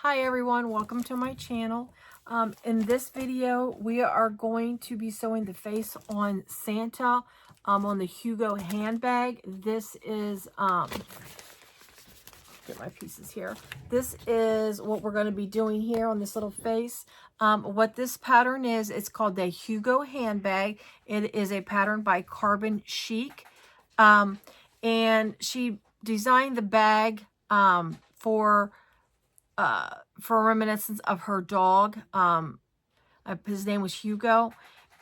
Hi everyone, welcome to my channel. In this video, we are going to be sewing the face on Santa on the Hugo handbag. This is, get my pieces here. This is what we're going to be doing here on this little face. What this pattern is, it's called the Hugo handbag. It is a pattern by Carbon Chic. And she designed the bag for reminiscence of her dog. His name was Hugo,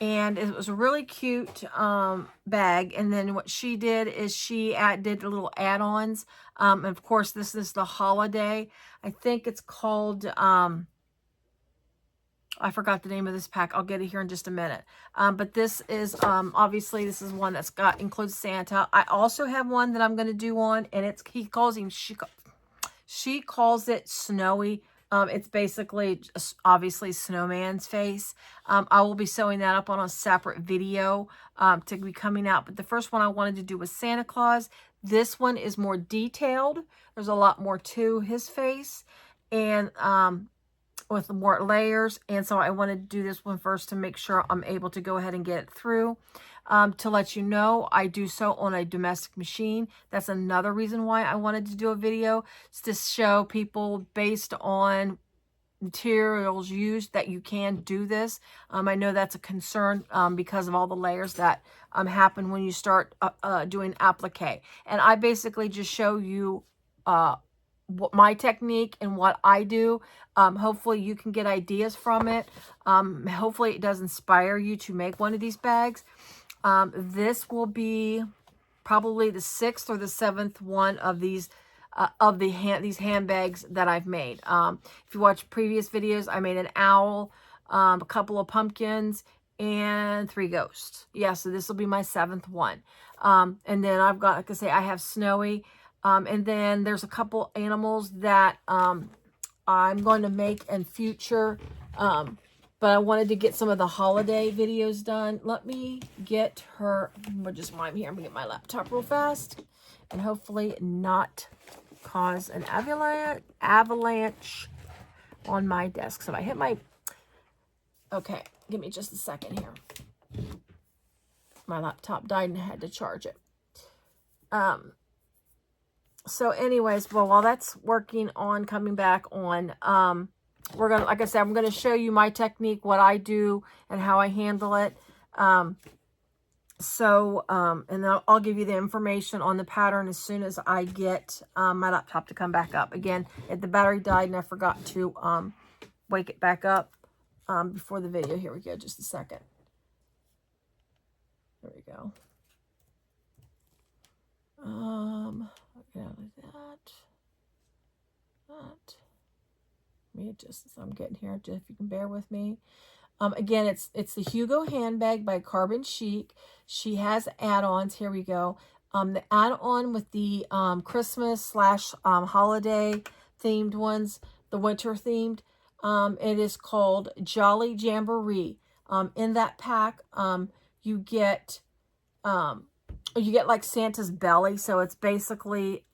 and it was a really cute bag. And then what she did is she did little add-ons. And of course, this is the holiday. I think it's called, I forgot the name of this pack. I'll get it here in just a minute. But this is, obviously, this is one that's includes Santa. I also have one that I'm going to do on, and she calls it Snowy. It's basically obviously Snowman's face. I will be sewing that up on a separate video to be coming out. But the first one I wanted to do was Santa Claus. This one is more detailed. There's a lot more to his face, and with more layers. And so I wanted to do this one first to make sure I'm able to go ahead and get it through. To let you know, I do sew on a domestic machine. That's another reason why I wanted to do a video, is to show people based on materials used that you can do this. I know that's a concern because of all the layers that happen when you start doing applique. And I basically just show you what my technique and what I do. Hopefully you can get ideas from it. Hopefully it does inspire you to make one of these bags. This will be probably the 6th or the 7th one of these these handbags that I've made. If you watch previous videos, I made an owl, a couple of pumpkins, and 3 ghosts. Yeah, so this will be my 7th one. And then I've got, like I say, I have Snowy. And then there's a couple animals that I'm going to make in future. But I wanted to get some of the holiday videos done. Let me get her, just mime here. I'm going to get my laptop real fast and hopefully not cause an avalanche on my desk. So if I hit my, okay, give me just a second here. My laptop died and I had to charge it. So anyways, well, while that's working on coming back on, we're going to, like I said, I'm going to show you my technique, what I do and how I handle it. And then I'll give you the information on the pattern as soon as I get my laptop to come back up. Again, if the battery died and I forgot to wake it back up before the video. Here we go, just a second. There we go. I'm getting here, if you can bear with me. Again, it's the Hugo handbag by Carbon Chic. She has add-ons. Here we go. The add-on with the Christmas / holiday themed ones, the winter themed, it is called Jolly Jamboree. In that pack, you get like Santa's belly, so it's basically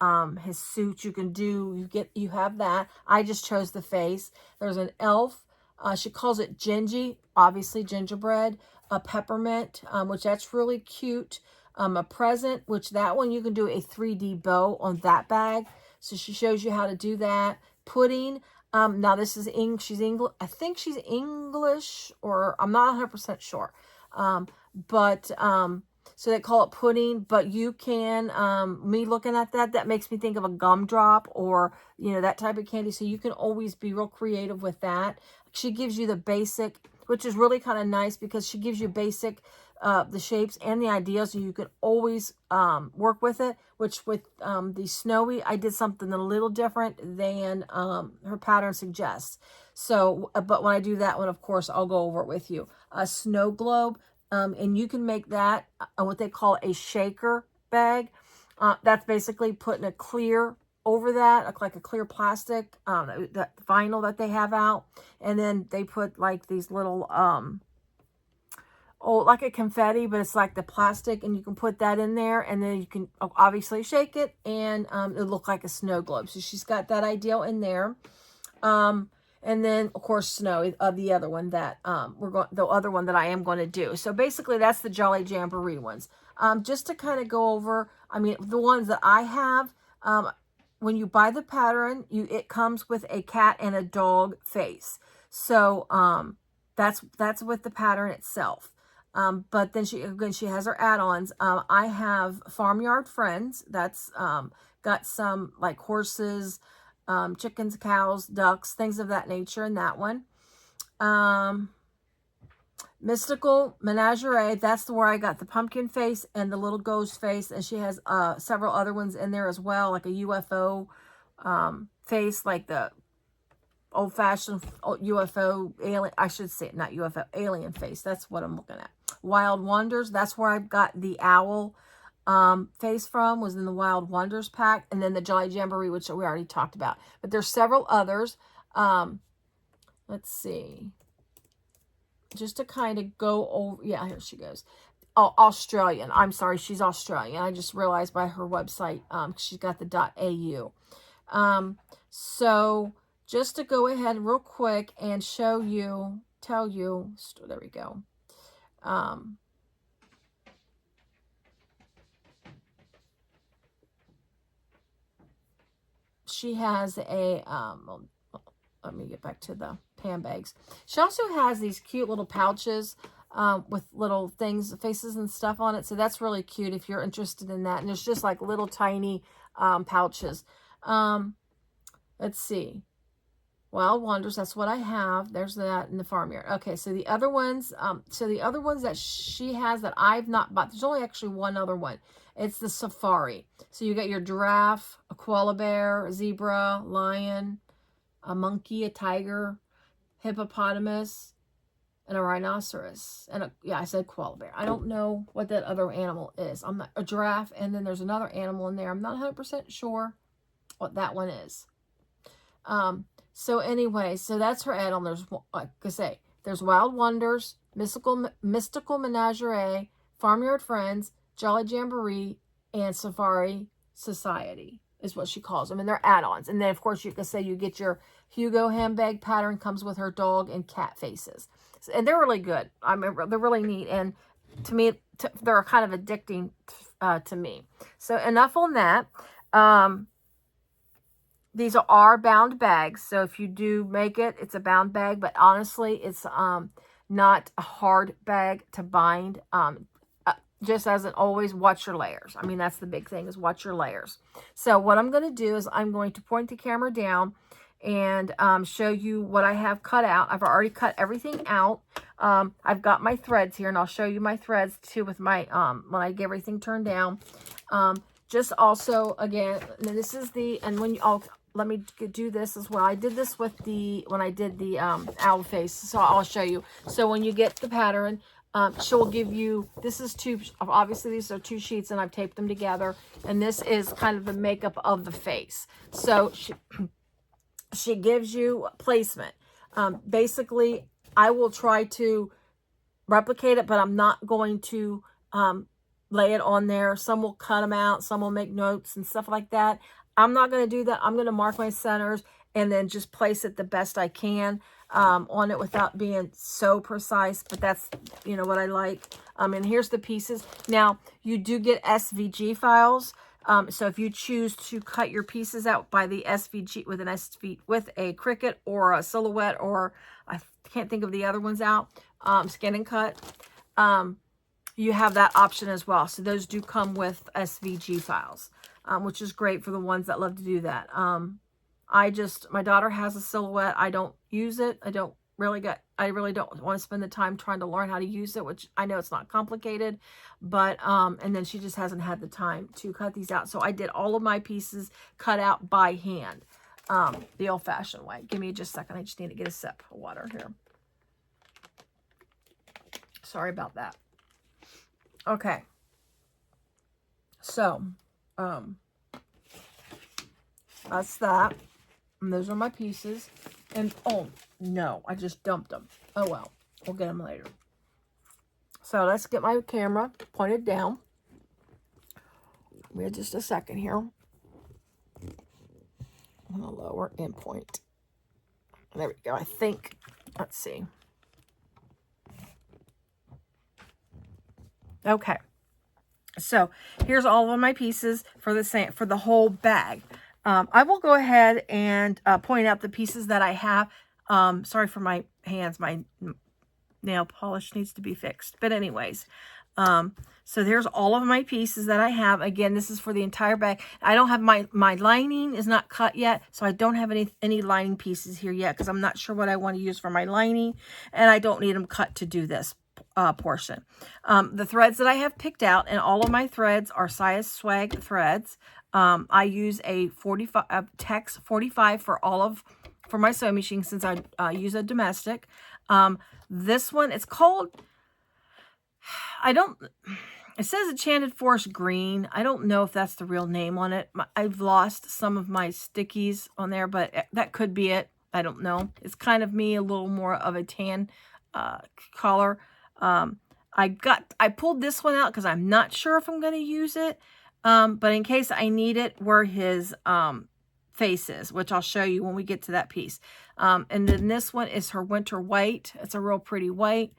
his suit. You have that. I just chose the face. There's an elf. She calls it Gingy, obviously gingerbread. A peppermint, which that's really cute. A present, which that one you can do a 3D bow on that bag. So she shows you how to do that. Pudding. Now this is she's English. I think she's English, or I'm not 100% sure. So they call it pudding, but you can, me looking at that makes me think of a gumdrop or, that type of candy. So you can always be real creative with that. She gives you the basic, which is really kind of nice because she gives you basic, the shapes and the ideas. So you can always work with it, which with the Snowy, I did something a little different than her pattern suggests. So, but when I do that one, of course, I'll go over it with you. A snow globe. And you can make that what they call a shaker bag. That's basically putting a clear over that, like a clear plastic, that vinyl that they have out. And then they put like these little, like a confetti, but it's like the plastic, and you can put that in there, and then you can obviously shake it, and it'll look like a snow globe. So she's got that idea in there. And then of course Snowy, the other one that the other one that I am going to do. So basically that's the Jolly Jamboree ones. Just to kind of go over, I mean, the ones that I have, when you buy the pattern, it comes with a cat and a dog face. So that's with the pattern itself. But then she has her add-ons. I have Farmyard Friends. That's got some like horses, chickens, cows, ducks, things of that nature in that one. Mystical Menagerie, that's where I got the pumpkin face and the little ghost face, and she has several other ones in there as well, like a UFO face, like the old-fashioned UFO alien, I should say, not UFO, alien face. That's what I'm looking at. Wild Wonders, that's where I've got the owl face from, was in the Wild Wonders pack, and then the Jolly Jamboree, which we already talked about. But there's several others. Let's see. Just to kind of go over, yeah, here she goes. Oh, Australian. I'm sorry, she's Australian. I just realized by her website, she's got the .au. So just to go ahead real quick and show you, tell you, there we go. She has a, let me get back to the handbags. She also has these cute little pouches with little things, faces and stuff on it. So that's really cute if you're interested in that. And there's just like little tiny pouches. Let's see. Wild Wonders, that's what I have. There's that in the Farmyard. Okay, so the other ones, that she has that I've not bought, there's only actually one other one. It's the Safari. So you got your giraffe, a koala bear, a zebra, lion, a monkey, a tiger, hippopotamus, and a rhinoceros. And yeah, I said koala bear. I don't know what that other animal is. I'm not, a giraffe, and then there's another animal in there. I'm not 100% sure what that one is. So anyway, so that's her add-on. There's, like I say, there's Wild Wonders, Mystical Menagerie, Farmyard Friends, Jolly Jamboree, and Safari Society is what she calls them. And they're add-ons. And then, of course, you can say you get your Hugo handbag pattern, comes with her dog and cat faces. So, and they're really good. I mean, they're really neat. And to me, they're kind of addicting to me. So enough on that. These are bound bags, so if you do make it, it's a bound bag, but honestly, it's not a hard bag to bind. Just as it always, watch your layers. I mean, that's the big thing, is watch your layers. So what I'm going to do is I'm going to point the camera down and show you what I have cut out. I've already cut everything out. I've got my threads here, and I'll show you my threads too with my, when I get everything turned down. Just also, again, this is the, and when you all, let me do this as well. I did this with the, when I did the owl face, so I'll show you. So when you get the pattern, she'll give you, this is two, obviously these are two sheets and I've taped them together, and this is kind of the makeup of the face. So she gives you placement. Basically, I will try to replicate it, but I'm not going to lay it on there. Some will cut them out, some will make notes and stuff like that. I'm not going to do that. I'm going to mark my centers and then just place it the best I can on it without being so precise. But that's, you know, what I like. And here's the pieces. Now, you do get SVG files. So if you choose to cut your pieces out by the SVG with with a Cricut or a Silhouette, or I can't think of the other ones out, Scan and Cut, you have that option as well. So those do come with SVG files, which is great for the ones that love to do that. My daughter has a Silhouette. I don't use it. I really don't want to spend the time trying to learn how to use it, which I know it's not complicated, but, and then she just hasn't had the time to cut these out. So I did all of my pieces cut out by hand, the old fashioned way. Give me just a second. I just need to get a sip of water here. Sorry about that. Okay. So, that's that. And those are my pieces. And, oh, no, I just dumped them. Oh, well, we'll get them later. So, let's get my camera pointed down. Give me just a second here. I'm going to lower and point. There we go. I think, let's see. Okay. So here's all of my pieces for the whole bag. I will go ahead and point out the pieces that I have. Sorry for my hands. My nail polish needs to be fixed. But anyways, so there's all of my pieces that I have. Again, this is for the entire bag. I don't have my lining is not cut yet, so I don't have any lining pieces here yet because I'm not sure what I want to use for my lining, and I don't need them cut to do this portion. The threads that I have picked out, and all of my threads are size swag threads. I use a 45 Tex 45 for my sewing machine since I use a domestic. This one, it's called, it says Enchanted Forest Green. I don't know if that's the real name on it. I've lost some of my stickies on there, but that could be it. I don't know. It's kind of me, a little more of a tan color. I pulled this one out because I'm not sure if I'm going to use it. But in case I need it, where his face is, which I'll show you when we get to that piece. And then this one is her winter white. It's a real pretty white.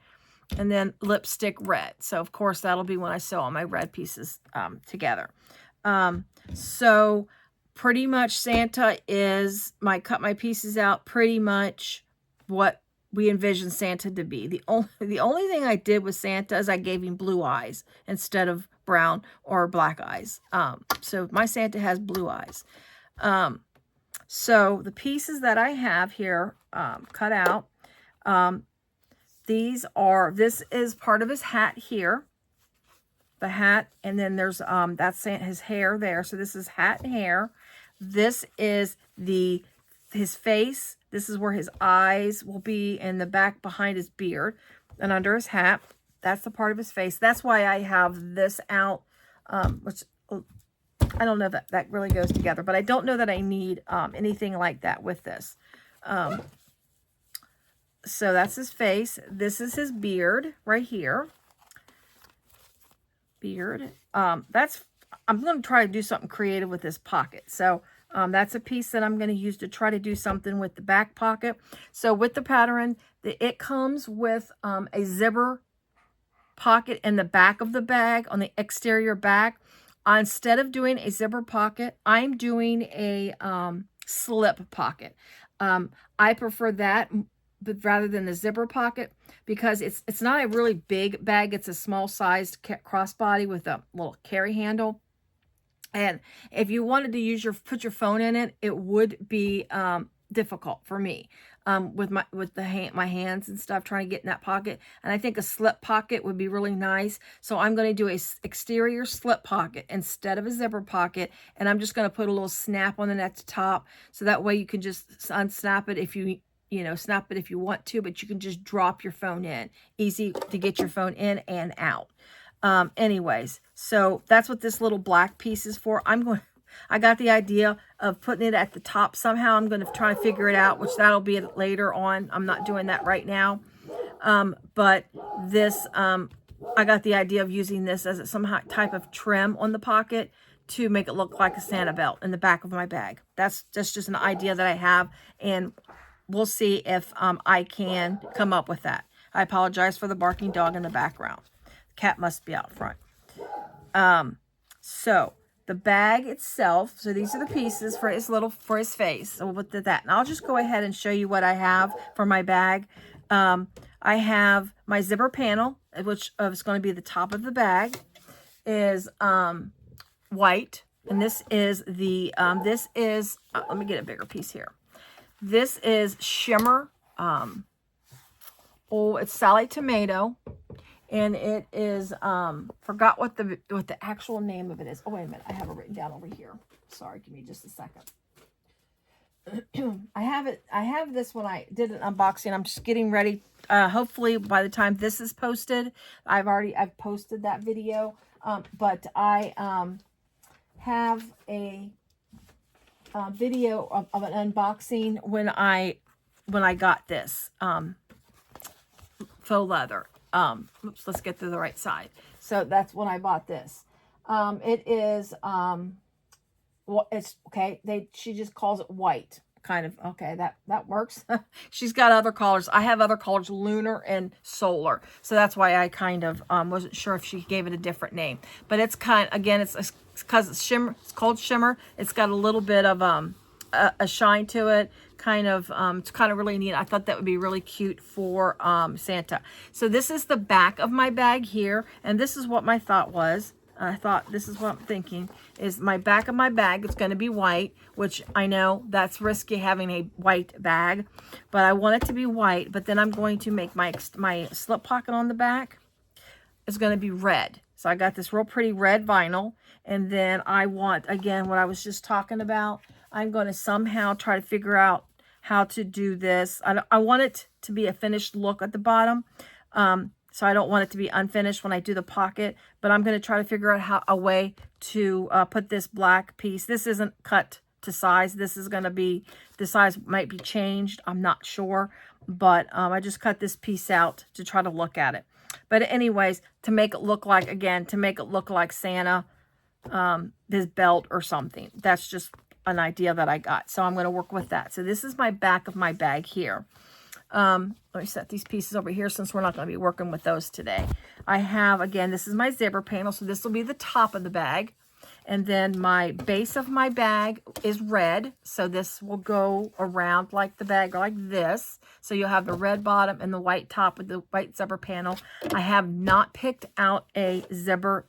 And then lipstick red. So, of course, that'll be when I sew all my red pieces together. So, pretty much Santa is, cut my pieces out, pretty much what we envision Santa to be. The only thing I did with Santa is I gave him blue eyes instead of brown or black eyes. So, my Santa has blue eyes. So, the pieces that I have here cut out, this is part of his hat here, the hat, and then there's, that's his hair there. So this is hat and hair. This is his face. This is where his eyes will be in the back behind his beard and under his hat. That's the part of his face. That's why I have this out, which I don't know that really goes together, but I don't know that I need anything like that with this. So that's his face. This is his beard right here. Beard. I'm going to try to do something creative with this pocket. So that's a piece that I'm going to use to try to do something with the back pocket. So with the pattern, it comes with a zipper pocket in the back of the bag, on the exterior back. Instead of doing a zipper pocket, I'm doing a slip pocket. I prefer that, but rather than the zipper pocket, because it's not a really big bag. It's a small sized crossbody with a little carry handle. And if you wanted to put your phone in it, it would be difficult for me with my hands and stuff, trying to get in that pocket. And I think a slip pocket would be really nice. So I'm going to do a exterior slip pocket instead of a zipper pocket. And I'm just going to put a little snap on the top. So that way you can just unsnap it if you snap it if you want to, but you can just drop your phone in. Easy to get your phone in and out. Anyways, so that's what this little black piece is for. I got the idea of putting it at the top somehow. I'm going to try to figure it out, which that'll be later on. I'm not doing that right now. But this, I got the idea of using this as some type of trim on the pocket to make it look like a Santa belt in the back of my bag. That's just an idea that I have, and we'll see if I can come up with that. I apologize for the barking dog in the background. The cat must be out front. So the bag itself, so these are the pieces for his face. So we'll put that. And I'll just go ahead and show you what I have for my bag. I have my zipper panel, which is going to be the top of the bag, is white. And this is let me get a bigger piece here. This is Shimmer. It's Sally Tomato. And it is, forgot what the actual name of it is. Oh, wait a minute. I have it written down over here. Sorry, give me just a second. I have this when I did an unboxing. I'm just getting ready. Hopefully by the time this is posted, I've posted that video. But I have a video of an unboxing when I got this faux leather. Oops, let's get to the right side. So that's when I bought this. It is, well, it's okay. She just calls it white. kind of, okay, that works. She's got other colors. I have other colors, lunar and solar. So that's why I kind of wasn't sure if she gave it a different name. But it's kind, again, it's because it's shimmer. It's called Shimmer. It's got a little bit of a shine to it. Kind of, it's kind of really neat. I thought that would be really cute for Santa. So this is the back of my bag here, and this is what my thought was. I thought, this is what I'm thinking, is my back of my bag is going to be white, which I know that's risky having a white bag, but I want it to be white. But then I'm going to make my slip pocket on the back is going to be red. So I got this real pretty red vinyl, and then I want, again, what I was just talking about, I'm going to somehow try to figure out how to do this. I want it to be a finished look at the bottom. So I don't want it to be unfinished when I do the pocket, but I'm going to try to figure out a way to put this black piece. This isn't cut to size. This is going to be, the size might be changed. I'm not sure, but I just cut this piece out to try to look at it. But anyways, to make it look like, again, to make it look like Santa, his belt or something. That's just an idea that I got. So I'm going to work with that. So this is my back of my bag here. Let me set these pieces over here since we're not going to be working with those today. I have, again, this is my zipper panel. So this will be the top of the bag. And then my base of my bag is red. So this will go around like the bag, like this. So you'll have the red bottom and the white top with the white zipper panel. I have not picked out a zipper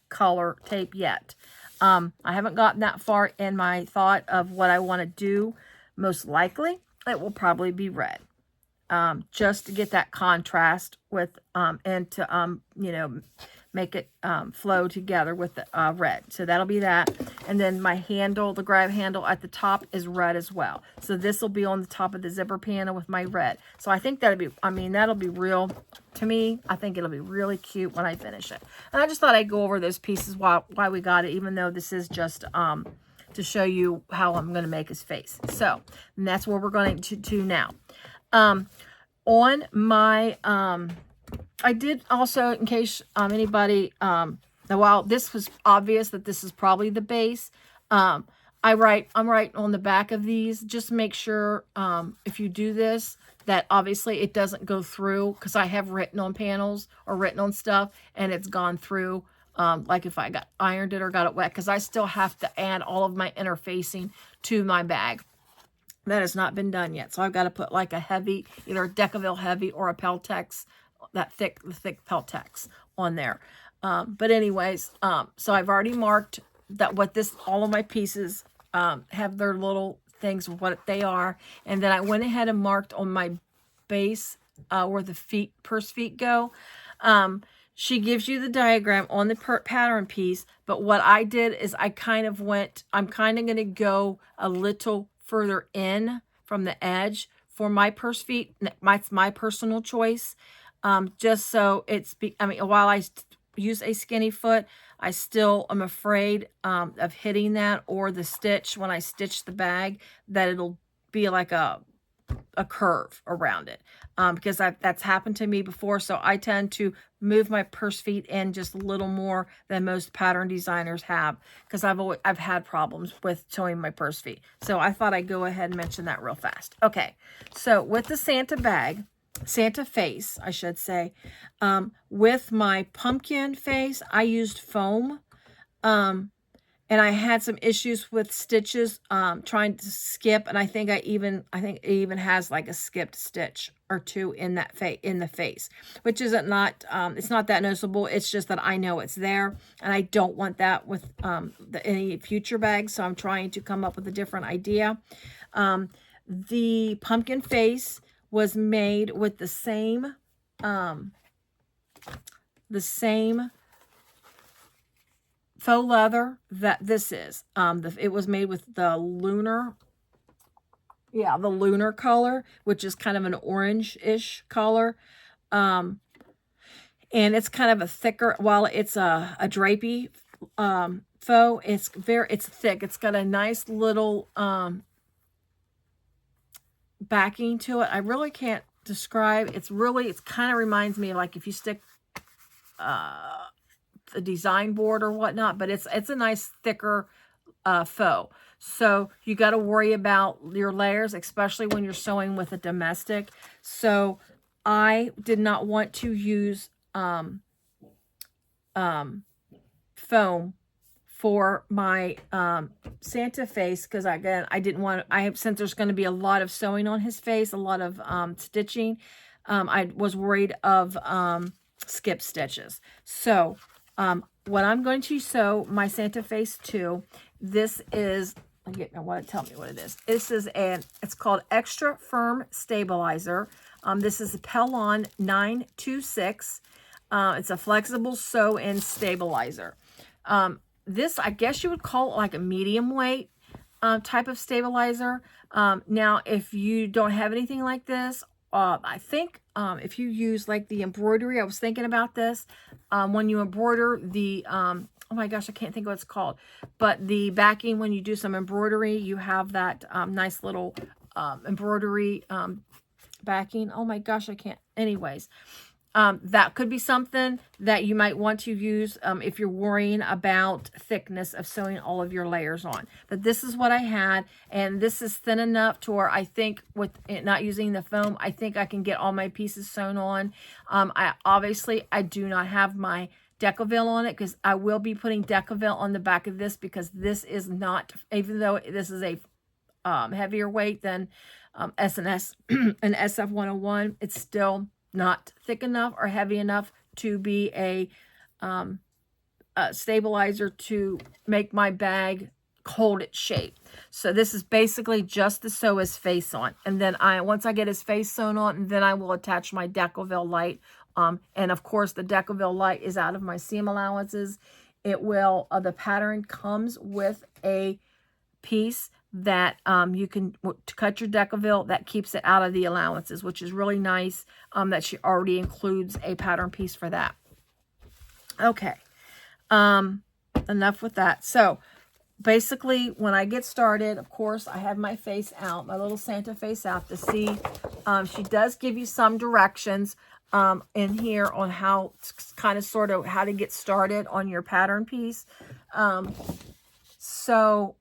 color tape yet. I haven't gotten that far in my thought of what I want to do. Most likely, it will probably be red. Just to get that contrast with, and to, you know, make it flow together with the red. So that'll be that. And then my handle, the grab handle at the top is red as well. So this will be on the top of the zipper panel with my red. So I think that'll be, I mean, that'll be real, to me, I think it'll be really cute when I finish it. And I just thought I'd go over those pieces why we got it, even though this is just to show you how I'm going to make his face. So, and that's what we're going to do now. On my, I did also, in case anybody, while this was obvious that this is probably the base, I'm writing on the back of these, just make sure if you do this, that obviously it doesn't go through, because I have written on panels or written on stuff, and it's gone through, like if I got ironed it or got it wet, because I still have to add all of my interfacing to my bag. That has not been done yet. So I've got to put like a heavy, either a Decaville heavy or a Peltex, that thick Peltex on there. But anyways, so I've already marked that all of my pieces have their little things, what they are. And then I went ahead and marked on my base where the purse feet go. She gives you the diagram on the pattern piece. But what I did is I'm kind of going to go a little further in from the edge for my purse feet. It's my personal choice. Just so while I use a skinny foot, I still am afraid of hitting that, or the stitch when I stitch the bag, that it'll be like a curve around it, because that's happened to me before. So I tend to move my purse feet in just a little more than most pattern designers have, because I've had problems with sewing my purse feet. So I thought I'd go ahead and mention that real fast. Okay, so with the Santa bag, Santa face, I should say, with my pumpkin face, I used foam. And I had some issues with stitches, trying to skip, and I think it even has like a skipped stitch or two in that in the face, which isn't it's not that noticeable. It's just that I know it's there, and I don't want that with any future bags. So I'm trying to come up with a different idea. The pumpkin face was made with the same faux leather that this is. It was made with the lunar color, which is kind of an orange-ish color. And it's kind of a thicker, while it's a drapey faux, it's thick. It's got a nice little backing to it. I really can't describe. It kind of reminds me of like if you stick a design board or whatnot, but it's a nice thicker faux. So you got to worry about your layers, especially when you're sewing with a domestic. So I did not want to use foam for my Santa face, because again, I didn't want, since there's going to be a lot of sewing on his face, a lot of stitching, I was worried of skip stitches. So what I'm going to sew my Santa face to, this is, I want to tell me what it is. This is it's called Extra Firm Stabilizer. This is a Pellon 926. It's a flexible sew-in stabilizer. This, I guess you would call it like a medium weight type of stabilizer. Now, if you don't have anything like this, I think if you use like the embroidery, I was thinking about this, when you embroider the, oh my gosh, I can't think of what it's called, but the backing, when you do some embroidery, you have that nice little embroidery backing. Oh my gosh, I can't. Anyways, that could be something that you might want to use if you're worrying about thickness of sewing all of your layers on. But this is what I had, and this is thin enough to where I think with it not using the foam, I think I can get all my pieces sewn on. I do not have my Decaville on it, because I will be putting Decaville on the back of this, because this is not, even though this is a heavier weight than S&S and SF101, it's still not thick enough or heavy enough to be a stabilizer to make my bag hold its shape. So this is basically just to sew his face on. And then once I get his face sewn on, then I will attach my Decaville light. And of course, the Decaville light is out of my seam allowances. It will, the pattern comes with a piece that you can cut your Decaville that keeps it out of the allowances, which is really nice, that she already includes a pattern piece for that. Okay, enough with that. So basically, when I get started, of course, I have my face out, my little Santa face out to see. She does give you some directions in here on how, kind of sort of how to get started on your pattern piece. So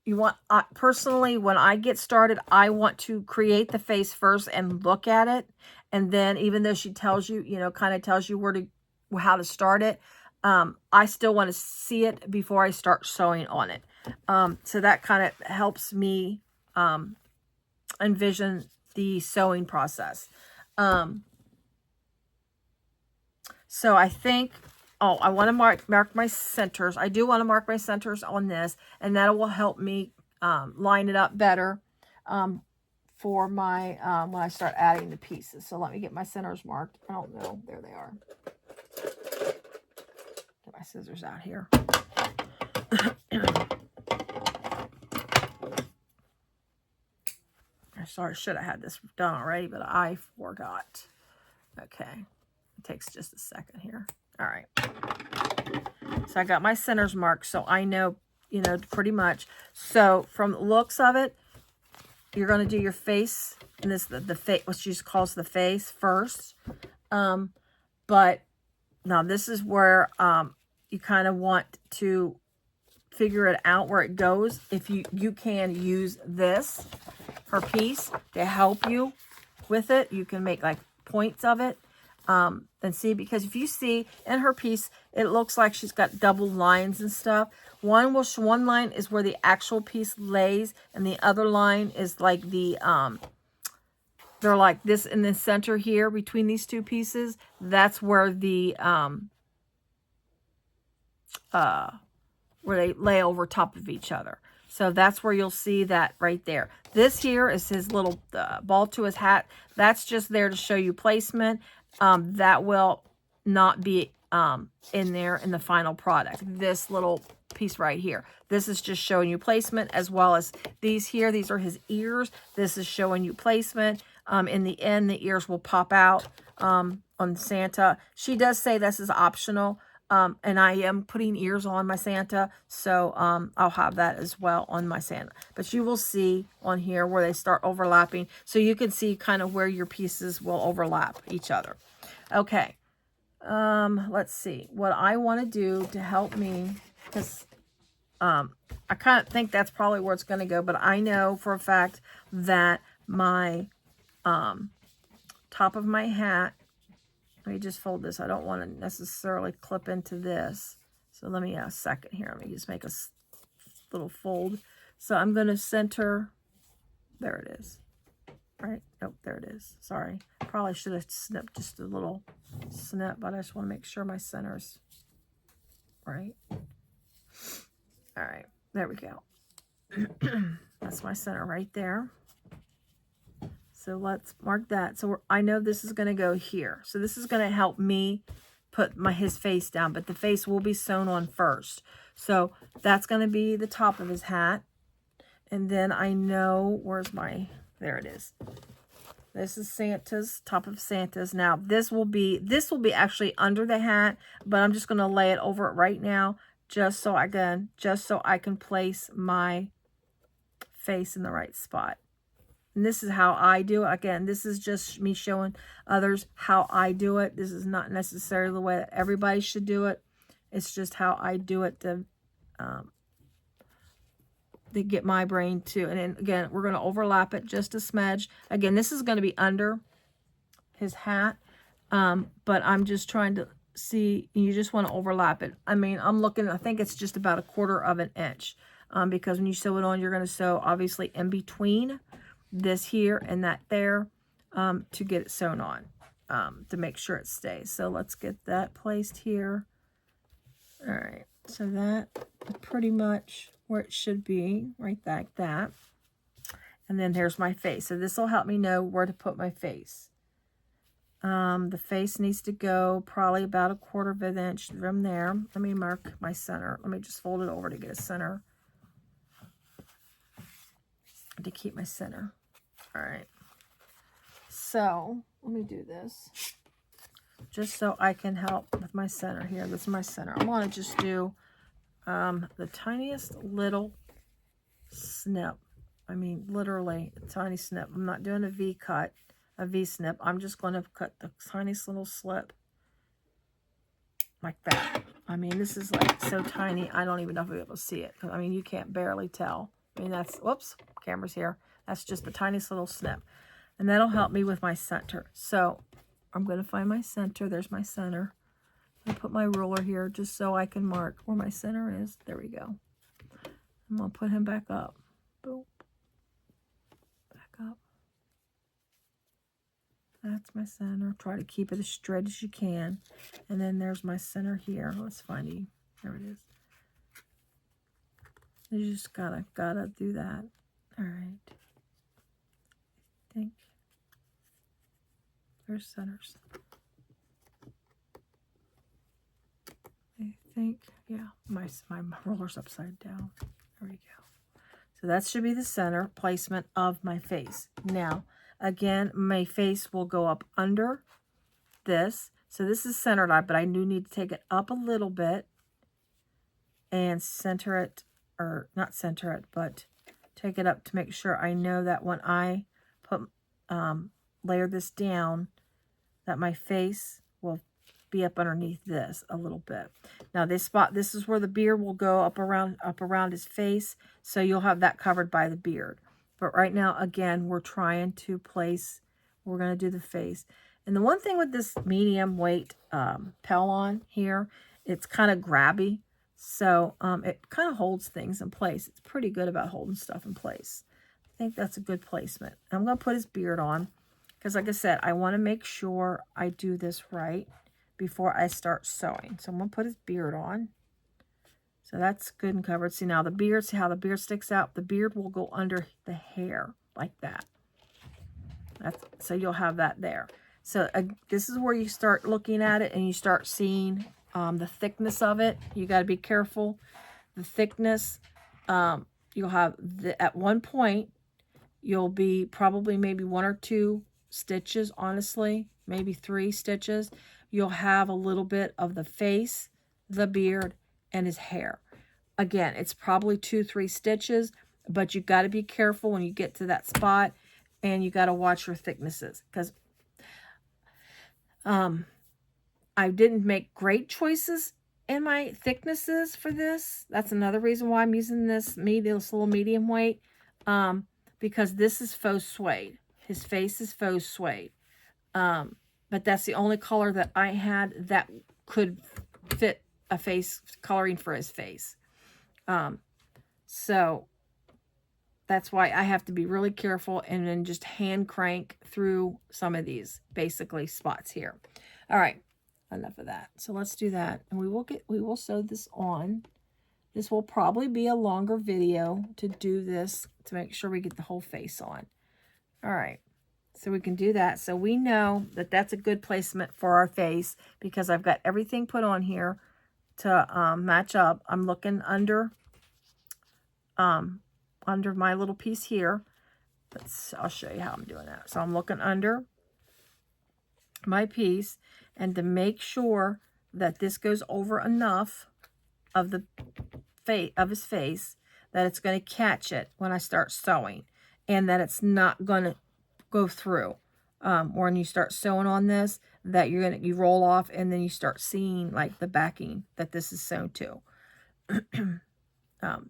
you want, personally, when I get started, I want to create the face first and look at it. And then, even though she tells you, kind of tells you how to start it, I still want to see it before I start sewing on it. So that kind of helps me envision the sewing process. So I think, I want to mark my centers. I do want to mark my centers on this, and that will help me line it up better for my, when I start adding the pieces. So let me get my centers marked. I don't know. There they are. Get my scissors out here. Sorry, should have had this done already, but I forgot. Okay. It takes just a second here. All right. So I got my centers marked, so I know, pretty much. So from the looks of it, you're going to do your face, and this the face, what she calls the face first. But now this is where you kind of want to figure it out where it goes. If you can use this, her piece, to help you with it. You can make like points of it. And see, because if you see in her piece, it looks like she's got double lines and stuff. One line is where the actual piece lays, and the other line is like the they're like this in the center here between these two pieces. That's where the where they lay over top of each other. So that's where you'll see that right there. This here is his little ball to his hat. That's just there to show you placement. That will not be in there in the final product. This little piece right here. This is just showing you placement, as well as these here. These are his ears. This is showing you placement. In the end, the ears will pop out on Santa. She does say this is optional. And I am putting ears on my Santa, so I'll have that as well on my Santa. But you will see on here where they start overlapping, so you can see kind of where your pieces will overlap each other. Okay, let's see what I want to do to help me, because I kind of think that's probably where it's going to go, but I know for a fact that my top of my hat, let me just fold this. I don't want to necessarily clip into this. So let me a second here. Let me just make a little fold. So I'm going to center. There it is. Right? Nope, there it is. Sorry. Probably should have snipped just a little snip, but I just want to make sure my center's right. All right. There we go. That's my center right there. So let's mark that. So I know this is going to go here. So this is going to help me put his face down, but the face will be sewn on first. So that's going to be the top of his hat. And then I know, where's my, there it is. This is Santa's, top of Santa's. Now this will be actually under the hat, but I'm just going to lay it over it right now just so I can place my face in the right spot. And this is how I do it. Again, this is just me showing others how I do it. This is not necessarily the way that everybody should do it. It's just how I do it to get my brain to. And then again, we're going to overlap it just a smidge. Again, this is going to be under his hat, but I'm just trying to see. You just want to overlap it. I mean, I'm looking, I think it's just about 1/4 of an inch, because when you sew it on, you're going to sew obviously in between this here and that there, to get it sewn on, to make sure it stays. So let's get that placed here. All right, so that is pretty much where it should be, right like that. And then there's my face. So this will help me know where to put my face. The face needs to go probably about 1/4 of an inch from there. Let me mark my center. Let me just fold it over to get a center, to keep my center. All right. So let me do this just so I can help with my center here. This is my center. I want to just do the tiniest little snip. I mean, literally a tiny snip. I'm not doing a V cut, a V snip. I'm just going to cut the tiniest little slip like that. I mean, this is like so tiny. I don't even know if I'll be able to see it. I mean, you can't barely tell. I mean, that's, whoops, camera's here. That's just the tiniest little snip. And that'll help me with my center. So I'm going to find my center. There's my center. I put my ruler here just so I can mark where my center is. There we go. I'm going to put him back up. Boom. Back up. That's my center. Try to keep it as straight as you can. And then there's my center here. Let's find you. There it is. You just gotta do that. All right. I think there's centers. I think, yeah, my roller's upside down. There we go. So that should be the center placement of my face. Now, again, my face will go up under this. So this is centered on, but I do need to take it up a little bit and center it, or not center it, but take it up to make sure I know that when I put layer this down, that my face will be up underneath this a little bit. Now this spot, this is where the beard will go up around his face, so you'll have that covered by the beard. But right now, again, we're trying to place, we're going to do the face. And the one thing with this medium weight Pellon here, it's kind of grabby. So it kind of holds things in place. It's pretty good about holding stuff in place. I think that's a good placement. I'm going to put his beard on because, like I said, I want to make sure I do this right before I start sewing. So I'm going to put his beard on. So that's good and covered. See now the beard, see how the beard sticks out? The beard will go under the hair like that. So you'll have that there. So this is where you start looking at it and you start seeing the thickness of it. You got to be careful. The thickness, you'll have, at one point, you'll be probably maybe 1 or 2 stitches, honestly, maybe 3 stitches. You'll have a little bit of the face, the beard, and his hair. Again, it's probably 2-3 stitches, but you got to be careful when you get to that spot, and you got to watch your thicknesses, because I didn't make great choices And my thicknesses for this, that's another reason why I'm using this little medium weight, because this is faux suede. His face is faux suede. But that's the only color that I had that could fit a face coloring for his face. So that's why I have to be really careful and then just hand crank through some of these basically spots here. All right, enough of that. So let's do that. And we will sew this on. This will probably be a longer video to do this to make sure we get the whole face on. All right. So we can do that. So we know that that's a good placement for our face because I've got everything put on here to match up. I'm looking under my little piece here. I'll show you how I'm doing that. So I'm looking under my piece, and to make sure that this goes over enough of the face of his face that it's going to catch it when I start sewing, and that it's not going to go through. When you start sewing on this, that you roll off and then you start seeing like the backing that this is sewn to.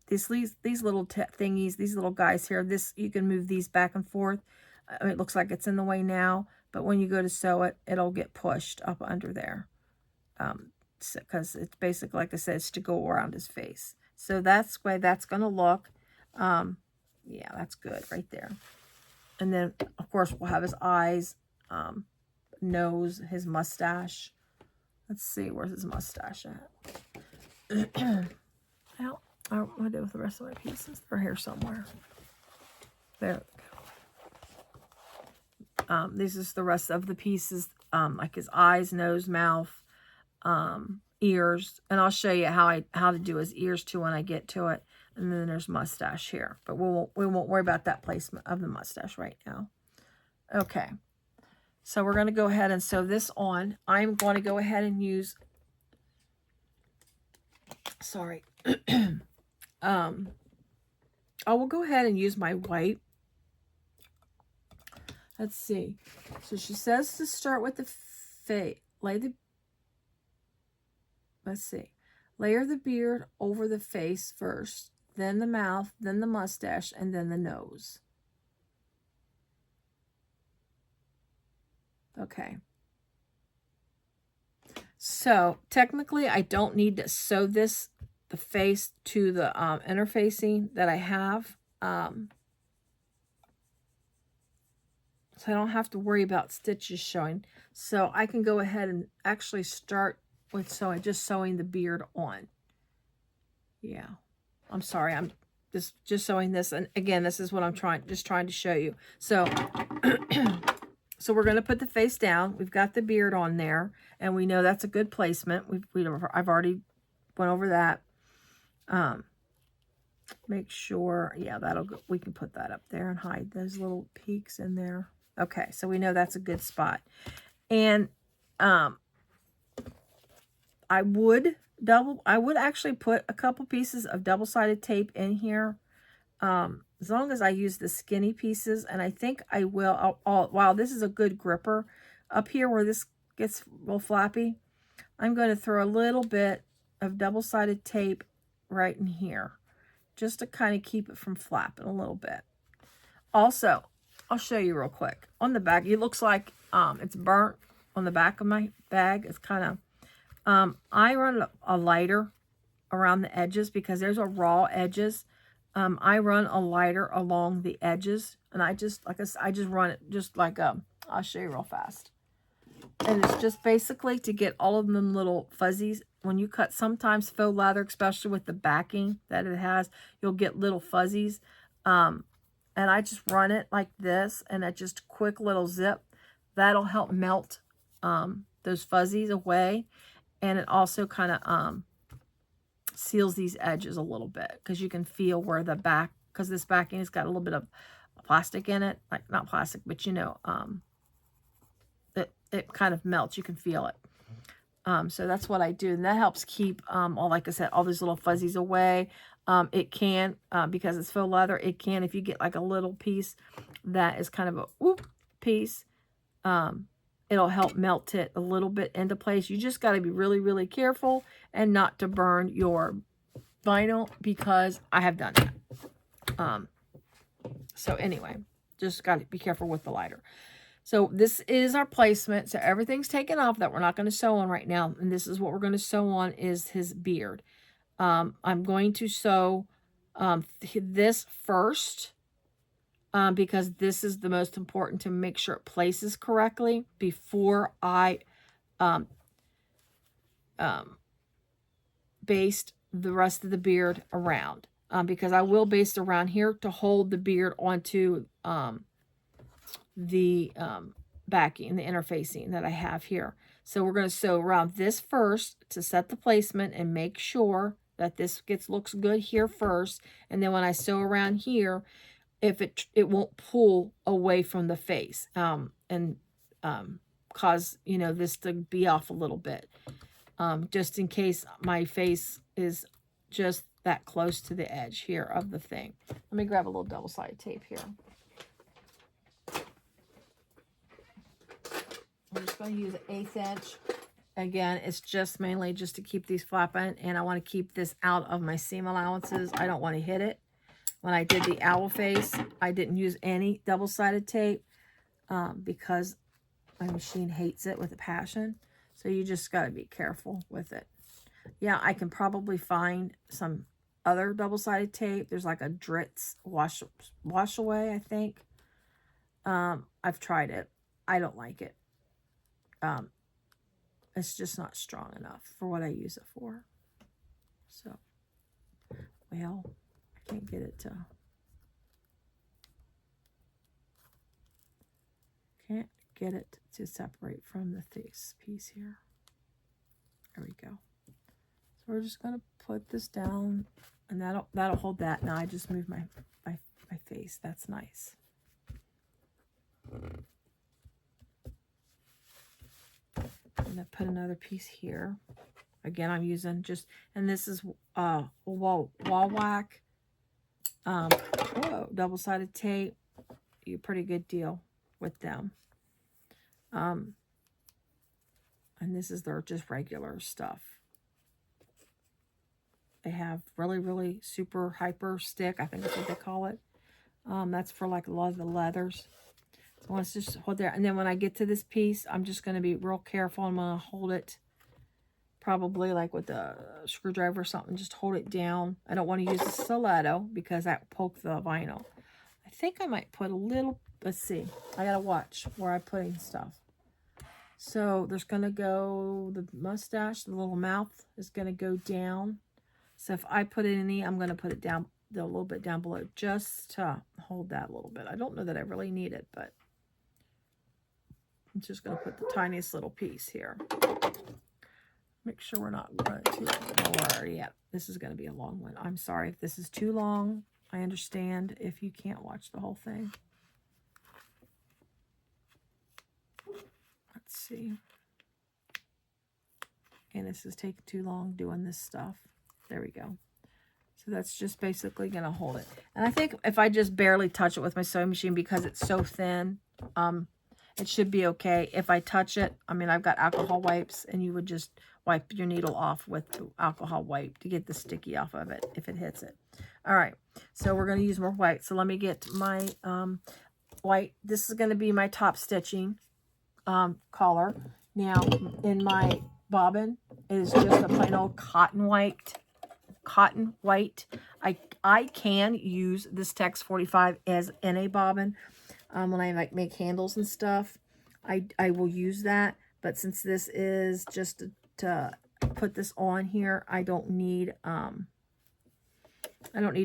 These little thingies, these little guys here, you can move these back and forth. It looks like it's in the way now, but when you go to sew it, it'll get pushed up under there. Because it's basically, like I said, it's to go around his face. So that's the way that's going to look. Yeah, that's good right there. And then, of course, we'll have his eyes, nose, his mustache. Let's see, where's his mustache at? Well, I don't know what to do with the rest of my pieces. They're here somewhere. There we go. This is the rest of the pieces, like his eyes, nose, mouth, ears. And I'll show you how to do his ears too when I get to it. And then there's mustache here. But we won't worry about that placement of the mustache right now. Okay. So we're going to go ahead and sew this on. I'm going to go ahead and use... Sorry. I will go ahead and use my white. Let's see. So she says to start with the face. Let's see. Layer the beard over the face first, then the mouth, then the mustache, and then the nose. Okay. So technically, I don't need to sew the face to the interfacing that I have. So I don't have to worry about stitches showing. So I can go ahead and actually start with just sewing the beard on. Yeah. I'm sorry. I'm just sewing this. And again, this is what I'm trying to show you. So, so we're going to put the face down. We've got the beard on there, and we know that's a good placement. I've already went over that. Make sure, yeah, that'll go. We can put that up there and hide those little peaks in there. Okay, so we know that's a good spot. And I would actually put a couple pieces of double-sided tape in here, as long as I use the skinny pieces, and I think I will. Wow, this is a good gripper. Up here where this gets real flappy, I'm going to throw a little bit of double-sided tape right in here, just to kind of keep it from flapping a little bit. Also, I'll show you real quick. On the back, it looks like it's burnt on the back of my bag. It's kind of, I run a lighter around the edges because there's a raw edges. I run a lighter along the edges, and I just run it just like, I'll show you real fast. And it's just basically to get all of them little fuzzies. When you cut sometimes faux leather, especially with the backing that it has, you'll get little fuzzies. And I just run it like this, and a just quick little zip. That'll help melt those fuzzies away. And it also kind of seals these edges a little bit, because you can feel where the back, because this backing has got a little bit of plastic in it. Like, not plastic, but you know, it kind of melts. You can feel it. So that's what I do. And that helps keep, like I said, all these little fuzzies away. It can, because it's faux leather, it can, if you get like a little piece that is kind of a whoop piece, it'll help melt it a little bit into place. You just got to be really, really careful and not to burn your vinyl, because I have done that. So anyway, just got to be careful with the lighter. So this is our placement. So everything's taken off that we're not going to sew on right now. And this is what we're going to sew on, is his beard. I'm going to sew this first, because this is the most important to make sure it places correctly before I baste the rest of the beard around. Because I will baste around here to hold the beard onto the backing, the interfacing that I have here. So we're going to sew around this first to set the placement and make sure that this looks good here first. And then when I sew around here, if it won't pull away from the face, and cause, you know, this to be off a little bit, just in case my face is just that close to the edge here of the thing. Let me grab a little double-sided tape here. I'm just going to use an 1/8 inch. Again, it's just mainly just to keep these flapping, and I want to keep this out of my seam allowances. I don't want to hit it. When I did the owl face, I didn't use any double-sided tape because my machine hates it with a passion. So you just got to be careful with it. Yeah, I can probably find some other double-sided tape. There's like a Dritz wash away, I think. I've tried it. I don't like it. It's just not strong enough for what I use it for. So, well, I can't get it to... Can't get it to separate from the face piece here. There we go. So we're just going to put this down, and that'll hold that. Now I just move my face. That's nice. I'm going to put another piece here. Again, I'm using just, and this is wall whack, double-sided tape. A pretty good deal with them. And this is their just regular stuff. They have really, really super hyper stick. I think that's what they call it. That's for like a lot of the leathers. So let's just hold there. And then when I get to this piece, I'm just going to be real careful. I'm going to hold it probably like with a screwdriver or something. Just hold it down. I don't want to use a stiletto because that will poke the vinyl. I think I might put a little, let's see. I got to watch where I'm putting stuff. So there's going to go the mustache, the little mouth is going to go down. So if I put it in the, I'm going to put it down a little bit down below just to hold that a little bit. I don't know that I really need it, but I'm just going to put the tiniest little piece here. Make sure we're not running too long. We're already at. This is going to be a long one. I'm sorry if this is too long. I understand if you can't watch the whole thing. Let's see. And this is taking too long doing this stuff. There we go. So that's just basically going to hold it. And I think if I just barely touch it with my sewing machine because it's so thin, it should be okay. If I touch it, I mean, I've got alcohol wipes, and you would just wipe your needle off with the alcohol wipe to get the sticky off of it if it hits it. All right, so we're going to use more white. So let me get my white. This is going to be my top stitching collar. Now, in my bobbin is just a plain old cotton white. I can use this Tex 45 as in a bobbin. When I like make handles and stuff, I will use that. But since this is just to put this on here, I don't need to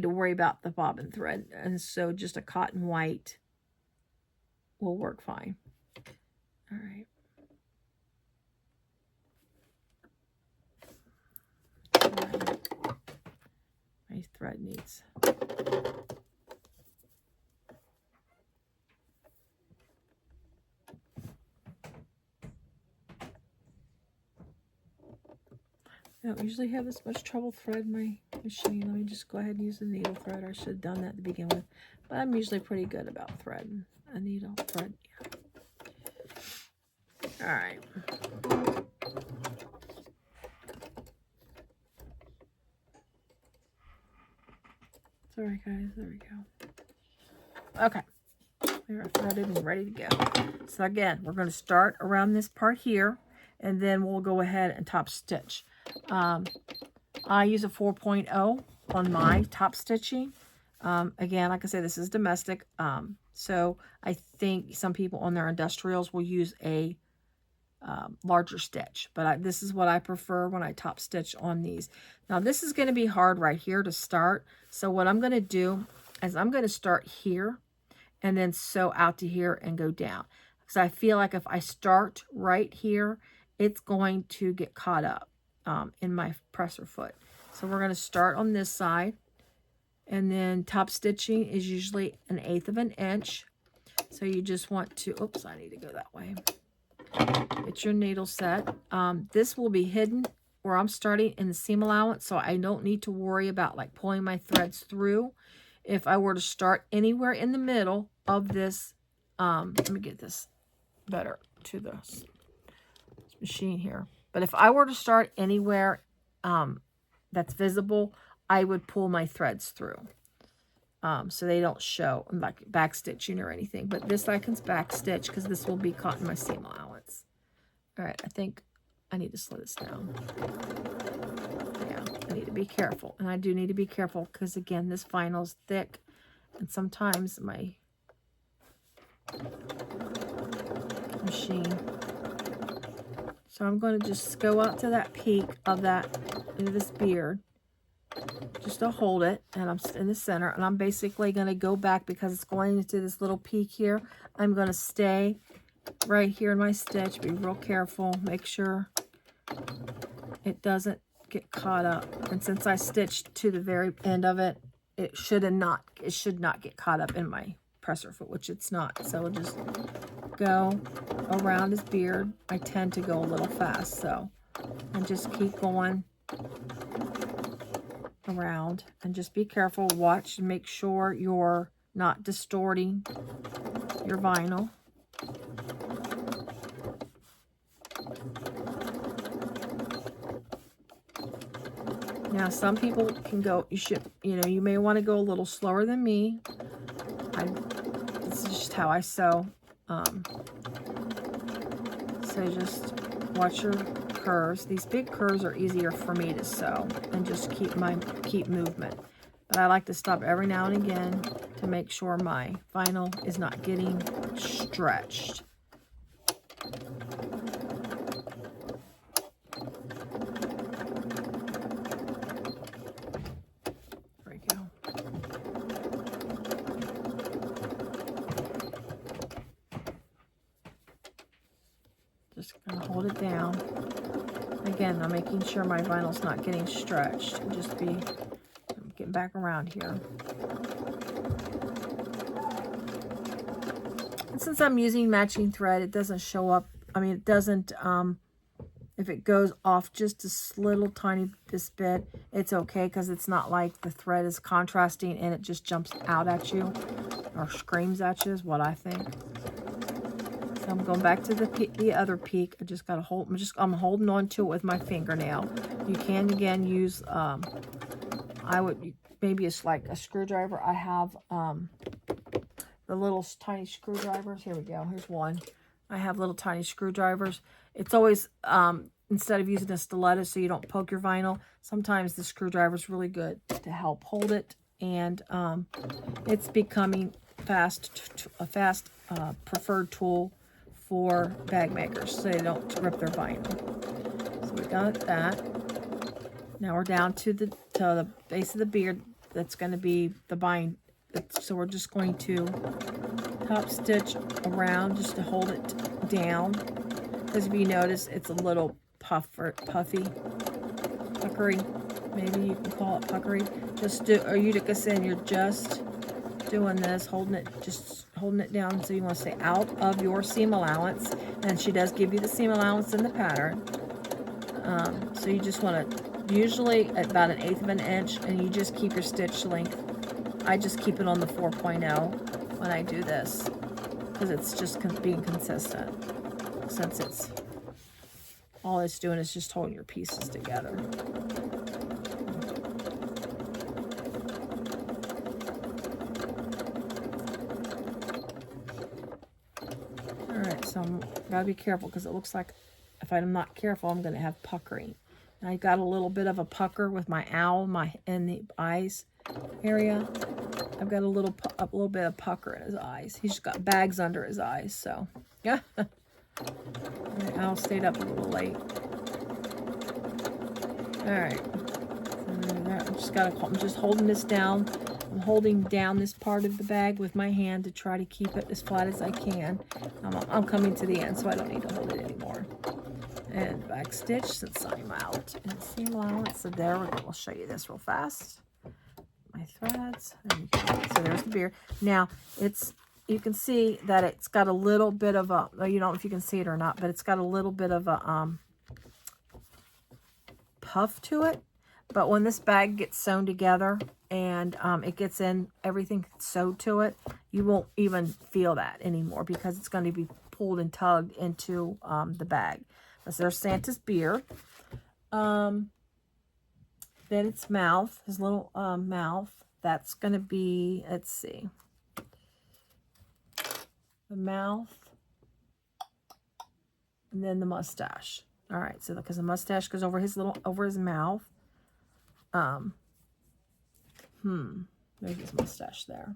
worry about the bobbin thread, and so just a cotton white will work fine. All right. My thread needs. I don't usually have this much trouble threading my machine. Let me just go ahead and use the needle thread. I should have done that to begin with. But I'm usually pretty good about threading a needle thread. All right. Sorry, guys. There we go. Okay. We're threaded and ready to go. So again, we're going to start around this part here, and then we'll go ahead and top stitch. I use a 4.0 on my top stitching. Again, like I say, this is domestic. So I think some people on their industrials will use a larger stitch, but this is what I prefer when I top stitch on these. Now this is going to be hard right here to start. So what I'm going to do is I'm going to start here and then sew out to here and go down. Because I feel like if I start right here, it's going to get caught up in my presser foot. So we're going to start on this side, and then top stitching is usually 1/8 of an inch. So you just want to, oops, I need to go that way. Get your needle set. This will be hidden where I'm starting in the seam allowance, so I don't need to worry about like pulling my threads through. If I were to start anywhere in the middle of this, let me get this better to the machine here. But if I were to start anywhere that's visible, I would pull my threads through. So they don't show like back stitching or anything. But this I can back stitch because this will be caught in my seam allowance. All right, I think I need to slow this down. Yeah, I need to be careful. And I do need to be careful because, again, this vinyl is thick. And sometimes my machine. So I'm going to just go out to that peak of that, into this beard. Just to hold it, and I'm in the center, and I'm basically going to go back because it's going into this little peak here. I'm going to stay right here in my stitch. Be real careful. Make sure it doesn't get caught up. And since I stitched to the very end of it, it should not get caught up in my presser foot, which it's not. So we'll just go around his beard. I tend to go a little fast, so and just keep going around, and just be careful. Watch and make sure you're not distorting your vinyl. Now some people can go, you may want to go a little slower than me. This is just how I sew. So just watch your curves. These big curves are easier for me to sew and just keep movement. But I like to stop every now and again to make sure my vinyl is not getting stretched. There we go. Just gonna hold it down. Again, I'm making sure my vinyl's not getting stretched. And just be getting back around here. And since I'm using matching thread, it doesn't show up. I mean, it doesn't, if it goes off just a little tiny this bit, it's okay because it's not like the thread is contrasting and it just jumps out at you or screams at you is what I think. So I'm going back to the other peak. I just got to hold, I'm holding on to it with my fingernail. You can, again, use, maybe it's like a screwdriver. I have the little tiny screwdrivers. Here we go. Here's one. I have little tiny screwdrivers. It's always, instead of using a stiletto so you don't poke your vinyl, sometimes the screwdriver is really good to help hold it. And it's becoming a fast preferred tool for bag makers so they don't rip their vinyl. So we got that. Now we're down to the base of the beard. That's going to be the bind. So we're just going to top stitch around just to hold it down. Because if you notice, it's a little puffy, puckery. Maybe you can call it puckery. You're just doing this, holding it down. So you want to stay out of your seam allowance. And she does give you the seam allowance in the pattern. So you just want to, usually at about 1/8 of an inch, and you just keep your stitch length. I just keep it on the 4.0 when I do this, because it's just being consistent. since it's all it's doing is just holding your pieces together. All right, so I'm gotta be careful because it looks like if I'm not careful, I'm gonna have puckering. And I got a little bit of a pucker with my owl, in the eyes area. I've got a little bit of pucker in his eyes. He's just got bags under his eyes, so yeah. The owl stayed up a little late. All right, I'm just holding this down. I'm holding down this part of the bag with my hand to try to keep it as flat as I can. I'm coming to the end, so I don't need to hold it anymore. And back stitch since I'm out in seam allowance. So there we go. I'll show you this real fast. My threads. There we go. So there's the beard. Now you can see that it's got a little bit of a. You don't know if you can see it or not, but it's got a little bit of a puff to it. But when this bag gets sewn together and it gets in everything sewed to it, you won't even feel that anymore because it's going to be pulled and tugged into the bag. So there's Santa's beard. Then its mouth, his little mouth. That's going to be, let's see, the mouth, and then the mustache. All right, so because the mustache goes over his mouth. There's his mustache there.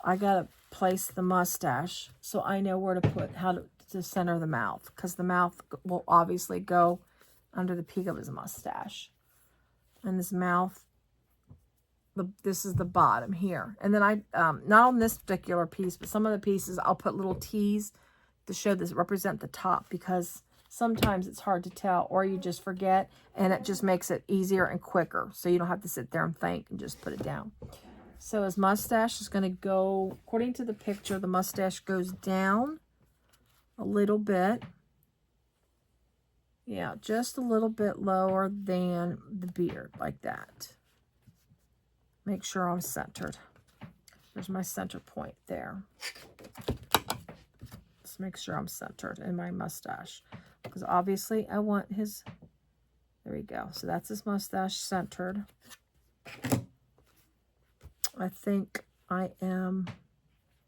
I gotta place the mustache so I know where to put, how to center the mouth, because the mouth will obviously go under the peak of his mustache. And this mouth, this is the bottom here. And then not on this particular piece, but some of the pieces, I'll put little T's to show this, represent the top, because sometimes it's hard to tell, or you just forget, and it just makes it easier and quicker. So you don't have to sit there and think and just put it down. So his mustache is going to go, according to the picture, the mustache goes down a little bit. Yeah, just a little bit lower than the beard, like that. Make sure I'm centered. There's my center point there. Just make sure I'm centered in my mustache. Because obviously I want his, there we go. So that's his mustache centered. I think I am,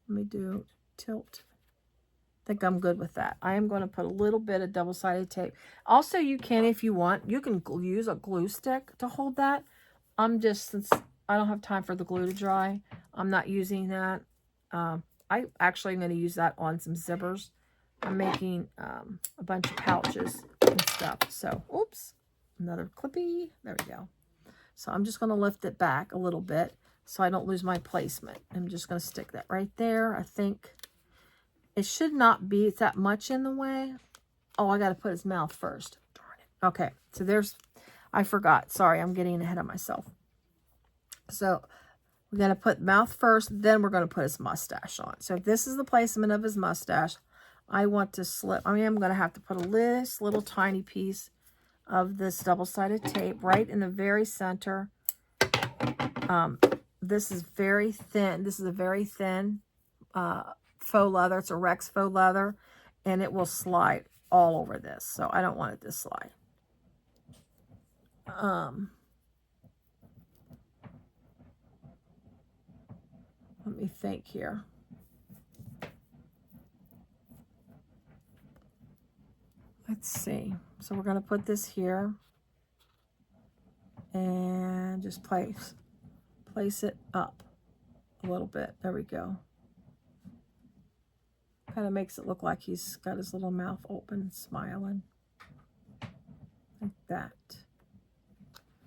let me do tilt. I think I'm good with that. I am going to put a little bit of double-sided tape. Also, you can, if you want, you can use a glue stick to hold that. Since I don't have time for the glue to dry, I'm not using that. I actually am going to use that on some zippers. I'm making a bunch of pouches and stuff. So, oops, another clippy. There we go. So I'm just going to lift it back a little bit so I don't lose my placement. I'm just going to stick that right there. I think it should not be that much in the way. Oh, I got to put his mouth first. Darn it. Okay, so I forgot. Sorry, I'm getting ahead of myself. So we're going to put mouth first, then we're going to put his mustache on. So this is the placement of his mustache. I want to slip. I'm going to have to put this little tiny piece of this double-sided tape right in the very center. This is very thin. This is a very thin faux leather. It's a Rex faux leather, and it will slide all over this. So I don't want it to slide. Let me think here. Let's see. So we're going to put this here and just place it up a little bit. There we go. Kind of makes it look like he's got his little mouth open, smiling. Like that.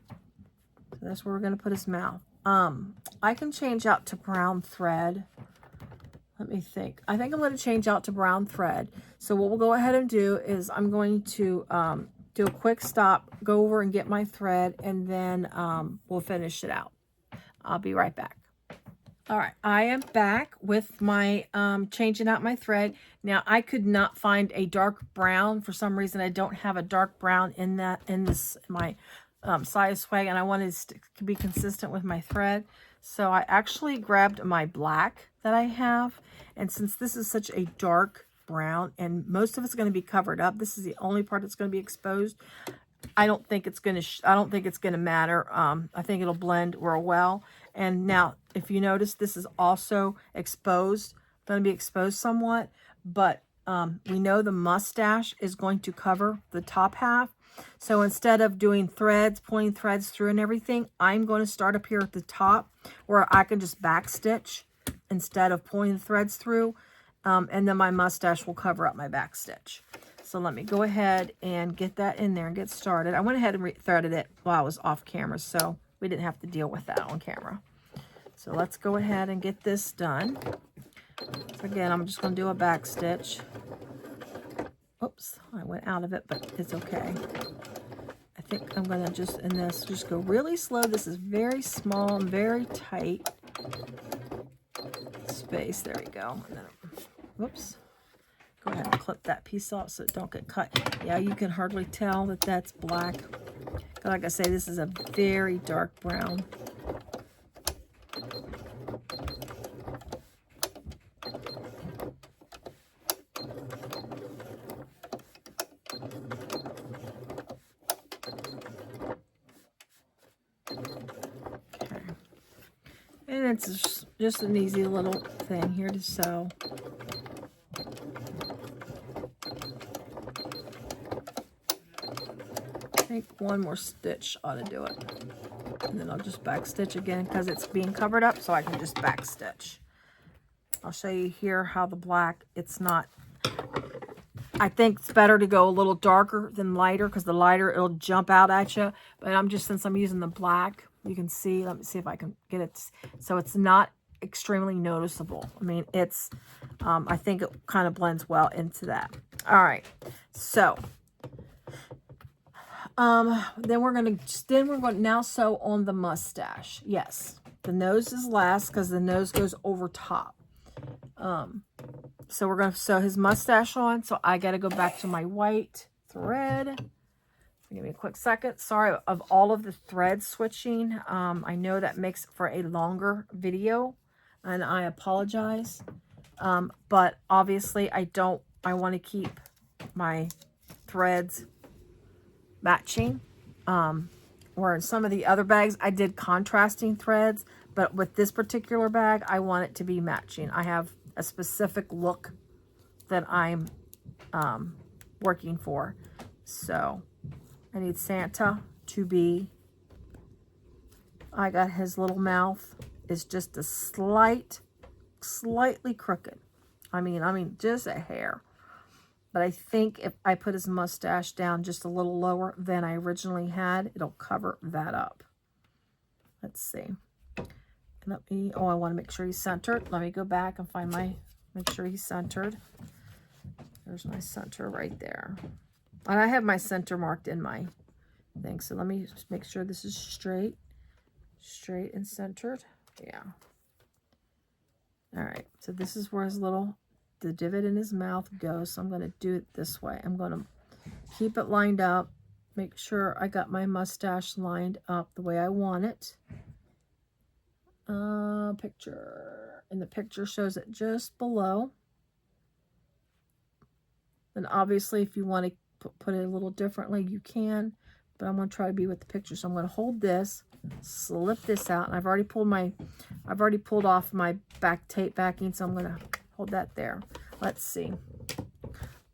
So that's where we're going to put his mouth. I can change out to brown thread. Let me think. I think I'm going to change out to brown thread. So what we'll go ahead and do is I'm going to do a quick stop, go over and get my thread, and then we'll finish it out. I'll be right back. All right, I am back with my changing out my thread. Now, I could not find a dark brown. For some reason, I don't have a dark brown in my side swag, and I wanted to be consistent with my thread. So I actually grabbed my black that I have. And since this is such a dark brown and most of it's going to be covered up, this is the only part that's going to be exposed. I don't think it's going to matter. I think it'll blend real well. And now, if you notice, this is also exposed, going to be exposed somewhat, but we know the mustache is going to cover the top half. So instead of doing threads, pulling threads through and everything, I'm going to start up here at the top where I can just back stitch instead of pulling the threads through. And then my mustache will cover up my back stitch. So let me go ahead and get that in there and get started. I went ahead and threaded it while I was off camera, so we didn't have to deal with that on camera. So let's go ahead and get this done. So again, I'm just going to do a back stitch. Oops, I went out of it, but it's okay. I think I'm going to just, in this, just go really slow. This is very small and very tight space. There we go. And then, whoops. Go ahead and clip that piece off so it don't get cut. Yeah, you can hardly tell that that's black. Like I say, this is a very dark brown. Okay. And it's just an easy little thing here to sew. I think one more stitch ought to do it. And then I'll just back stitch again because it's being covered up, so I can just back stitch. I'll show you here how the black, it's not, I think it's better to go a little darker than lighter because the lighter, it'll jump out at you. But since I'm using the black, you can see, let me see if I can get it so it's not extremely noticeable. I mean, it's, I think it kind of blends well into that. All right, so then we're going to now sew on the mustache. Yes, the nose is last because the nose goes over top. So we're going to sew his mustache on. So I got to go back to my white thread. Give me a quick second. Sorry of all of the thread switching. I know that makes for a longer video and I apologize. But obviously I want to keep my threads matching. Or in some of the other bags, I did contrasting threads, but with this particular bag, I want it to be matching. I have a specific look that I'm working for. So I need Santa to be, I got his little mouth is just a slightly crooked. I mean, just a hair. But I think if I put his mustache down just a little lower than I originally had, it'll cover that up. Let's see. I want to make sure he's centered. Let me go back and find make sure he's centered. There's my center right there. And I have my center marked in my thing. So let me just make sure this is straight and centered. Yeah. All right. So this is where the divot in his mouth goes. So I'm going to do it this way. I'm going to keep it lined up. Make sure I got my mustache lined up the way I want it. Picture. And the picture shows it just below. And obviously, if you want to put it a little differently, you can. But I'm going to try to be with the picture. So I'm going to hold this, slip this out. And I've already pulled off my back tape backing. So I'm going to hold that there. Let's see.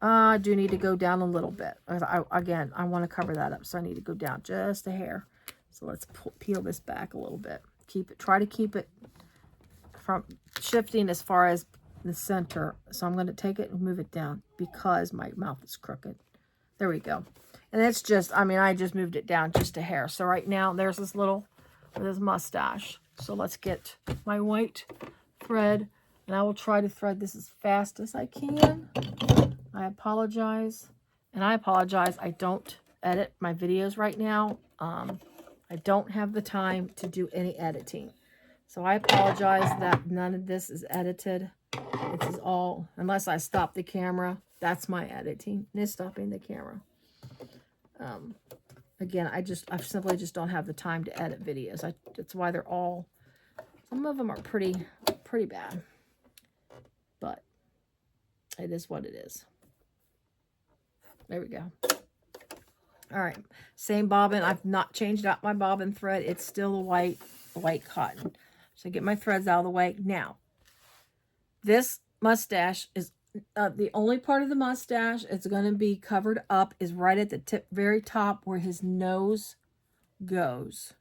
I do need to go down a little bit. Again, I want to cover that up. So I need to go down just a hair. So let's peel this back a little bit. Try to keep it from shifting as far as the center. So I'm going to take it and move it down because my mouth is crooked. There we go. And it's just, I just moved it down just a hair. So right now there's this mustache. So let's get my white thread and I will try to thread this as fast as I can. I apologize. And I apologize. I don't edit my videos right now. I don't have the time to do any editing. So I apologize that none of this is edited. This is all, unless I stop the camera, that's my editing, is stopping the camera. Again, I simply just don't have the time to edit videos. That's why they're all Some of them are pretty bad, but it is what it is. There we go. All right, same bobbin. I've not changed out my bobbin thread. It's still a white cotton. So get my threads out of the way. Now, this mustache is the only part of the mustache it's going to be covered up is right at the tip, very top where his nose goes.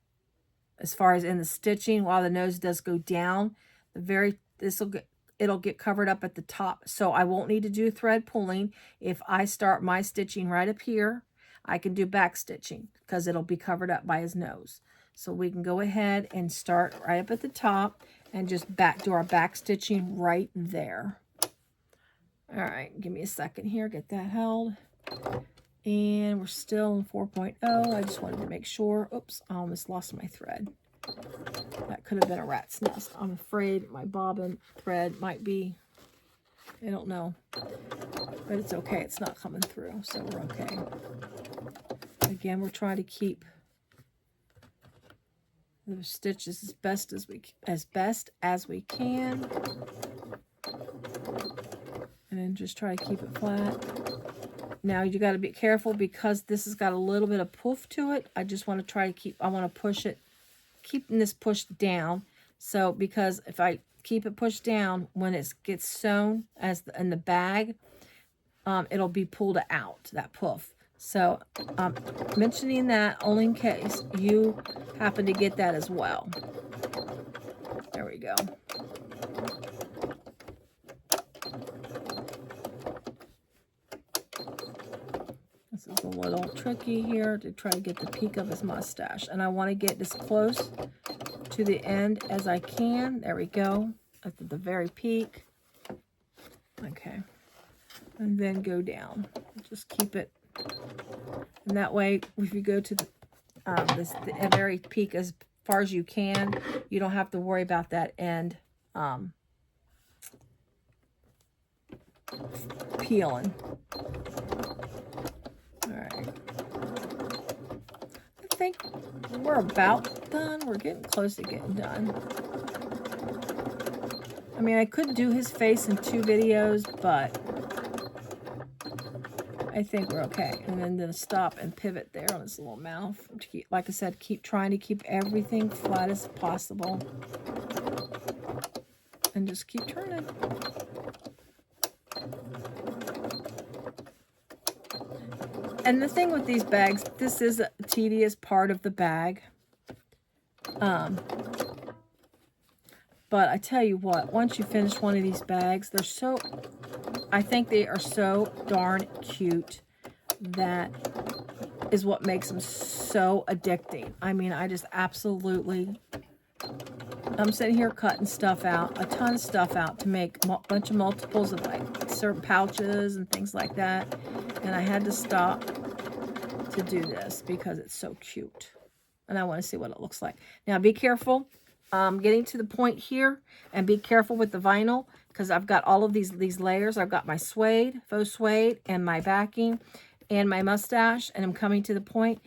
As far as in the stitching, while the nose does go down, it'll get covered up at the top. So I won't need to do thread pulling. If I start my stitching right up here, I can do back stitching because it'll be covered up by his nose. So we can go ahead and start right up at the top and just do our back stitching right there. All right, give me a second here, get that held. And we're still in 4.0. I just wanted to make sure. Oops, I almost lost my thread. That could have been a rat's nest. I'm afraid my bobbin thread might be, I don't know. But it's okay, it's not coming through, so we're okay. Again, we're trying to keep the stitches as best as we can. And then just try to keep it flat. Now you got to be careful because this has got a little bit of poof to it. I just want to try to keep, I want to push it, keeping this pushed down. So because if I keep it pushed down, when it gets sewn in the bag, it'll be pulled out, that poof. So I'm mentioning that only in case you happen to get that as well. There we go. This is a little tricky here to try to get the peak of his mustache. And I want to get as close to the end as I can. There we go. At the very peak. Okay. And then go down. Just keep it. And that way, if you go to the very peak as far as you can, you don't have to worry about that end peeling. Alright. I think we're about done. We're getting close to getting done. I mean, I could do his face in 2 videos, but I think we're okay. And then stop and pivot there on his little mouth. Like I said, keep trying to keep everything flat as possible. And just keep turning. And the thing with these bags, this is a tedious part of the bag. But I tell you what, once you finish one of these bags, they're so, I think they are so darn cute. That is what makes them so addicting. I mean, I just absolutely, I'm sitting here cutting stuff out, a ton of stuff out to make a bunch of multiples of like certain pouches and things like that. And I had to stop to do this because it's so cute. And I want to see what it looks like. Now, be careful. Getting to the point here, and be careful with the vinyl because I've got all of these layers. I've got my suede, faux suede, and my backing, and my mustache, and I'm coming to the point.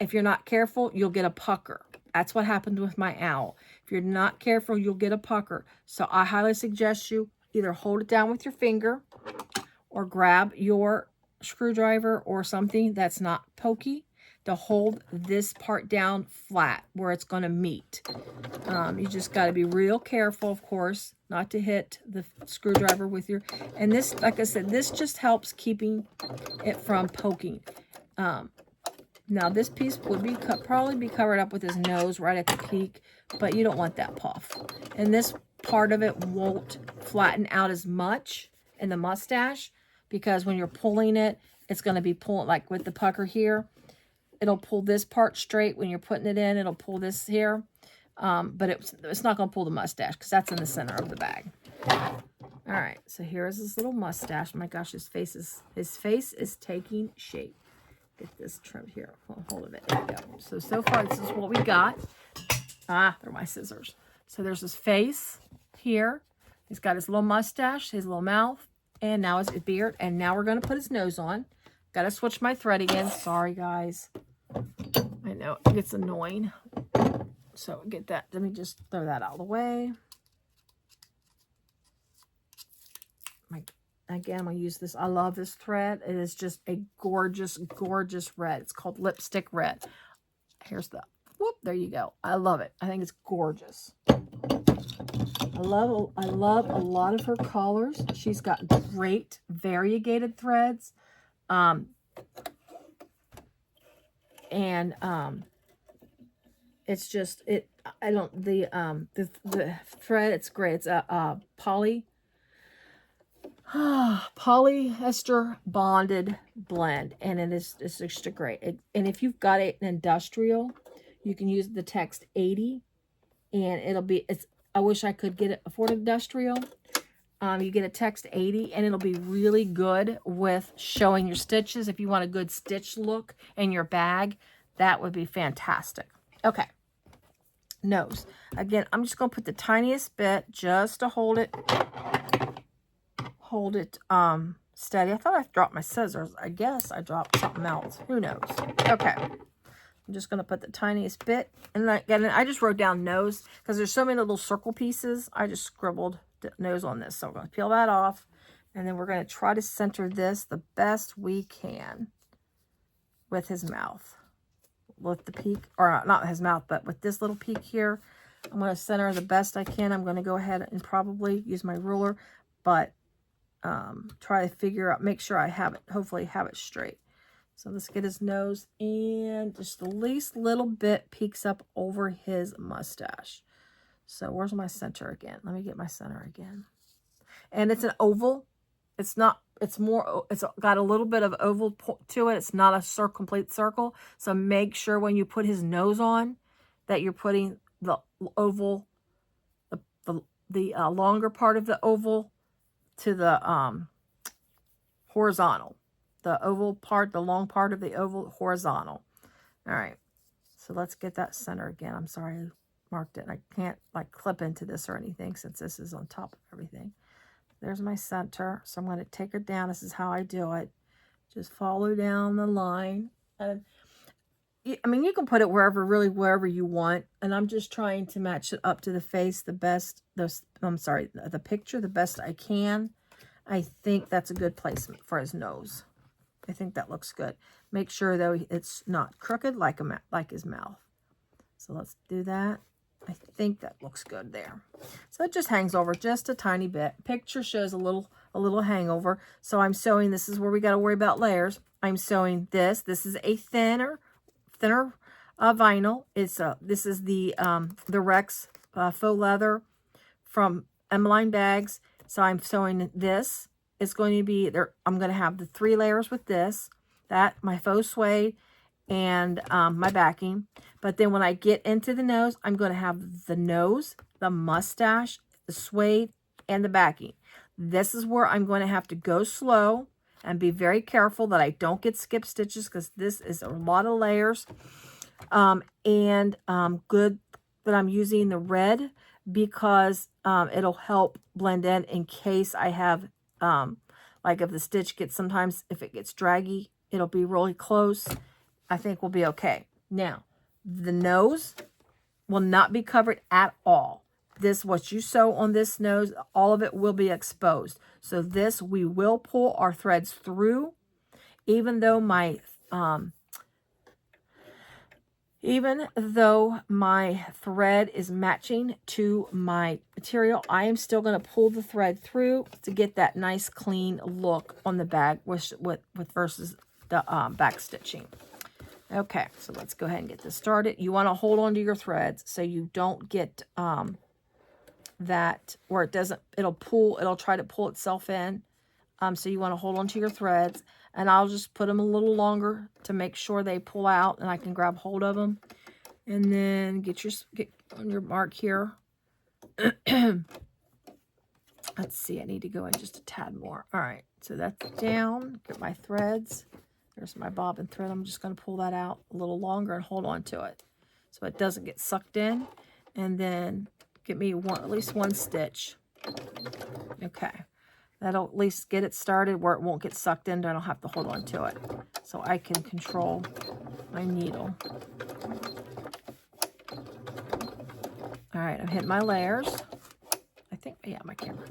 If you're not careful, you'll get a pucker. That's what happened with my owl. If you're not careful, you'll get a pucker. So I highly suggest you either hold it down with your finger or grab your screwdriver or something that's not pokey to hold this part down flat where it's going to meet. You just got to be real careful, of course, not to hit the screwdriver with your, and this, like I said, this just helps keeping it from poking. Now this piece would be probably be covered up with his nose right at the peak, but you don't want that puff. And this part of it won't flatten out as much in the mustache because when you're pulling it, it's going to be pulling, like with the pucker here, it'll pull this part straight when you're putting it in. It'll pull this here. But it's not going to pull the mustache because that's in the center of the bag. All right. So here's his little mustache. Oh my gosh, his face is taking shape. Get this trimmed here. Hold of it. There we go. So far, this is what we got. Ah, they're my scissors. So there's his face here. He's got his little mustache, his little mouth, and now his beard. And now we're going to put his nose on. Got to switch my thread again. Sorry, guys. I know, it gets annoying. So get that. Let me just throw that out of the way. Again, I'm going to use this. I love this thread. It is just a gorgeous, gorgeous red. It's called lipstick red. Here's the, whoop, there you go. I love it. I think it's gorgeous. I love a lot of her colors. She's got great variegated threads. It's just, the thread, it's great. It's a polyester bonded blend, and it's just a great. And if you've got an industrial, you can use the text 80, and it'll be, I wish I could get it for an industrial. You get a text 80, and it'll be really good with showing your stitches. If you want a good stitch look in your bag, that would be fantastic. Okay. Nose. Again, I'm just going to put the tiniest bit just to hold it steady. I thought I dropped my scissors. I guess I dropped something else. Who knows? Okay. I'm just going to put the tiniest bit. And again, I just wrote down nose because there's so many little circle pieces. I just scribbled the nose on this. So we're going to peel that off. And then we're going to try to center this the best we can with his mouth. With the peak, or not his mouth, but with this little peak here. I'm going to center the best I can. I'm going to go ahead and probably use my ruler, but try to figure out, make sure I have it, hopefully have it straight. So let's get his nose, and just the least little bit peeks up over his mustache. So where's my center again? Let me get my center again. And it's an oval. It's not, it's more, it's got a little bit of oval to it. It's not a complete circle. So make sure when you put his nose on that you're putting the oval, the longer part of the oval to the horizontal. The oval part, the long part of the oval, horizontal. All right. So let's get that center again. I'm sorry I marked it. I can't like clip into this or anything since this is on top of everything. There's my center. So I'm going to take it down. This is how I do it. Just follow down the line. And I mean, you can put it wherever you want. And I'm just trying to match it up to the face the best. The picture the best I can. I think that's a good placement for his nose. I think that looks good. Make sure though it's not crooked like his mouth. So let's do that. I think that looks good there. So it just hangs over just a tiny bit. Picture shows a little hangover. So I'm sewing, this is where we got to worry about layers. I'm sewing this. This is a thinner vinyl. This is the Rex faux leather from Emmeline Bags. So I'm sewing this. It's going to be there. I'm going to have the 3 layers with this, my faux suede, and my backing. But then when I get into the nose, I'm going to have the nose, the mustache, the suede, and the backing. This is where I'm going to have to go slow and be very careful that I don't get skip stitches because this is a lot of layers. Good that I'm using the red because it'll help blend in case I have, like if the stitch gets, sometimes if it gets draggy, it'll be really close. I think we'll be okay. Now, the nose will not be covered at all. What you sew on this nose, all of it will be exposed. So this, we will pull our threads through, even though my thread is matching to my material, I am still going to pull the thread through to get that nice clean look on the bag versus the back stitching. Okay, so let's go ahead and get this started. You want to hold on to your threads so you don't get that where it'll try to pull itself in. So you want to hold on to your threads, and I'll just put them a little longer to make sure they pull out and I can grab hold of them. And then get on your mark here. Let's see, I need to go in just a tad more. All right, so that's down. Get my threads. There's my bobbin thread. I'm just going to pull that out a little longer and hold on to it so it doesn't get sucked in. And then get me at least one stitch. Okay. That'll at least get it started where it won't get sucked in. I don't have to hold on to it. So I can control my needle. All right, I'm hitting my layers. I think, yeah, my camera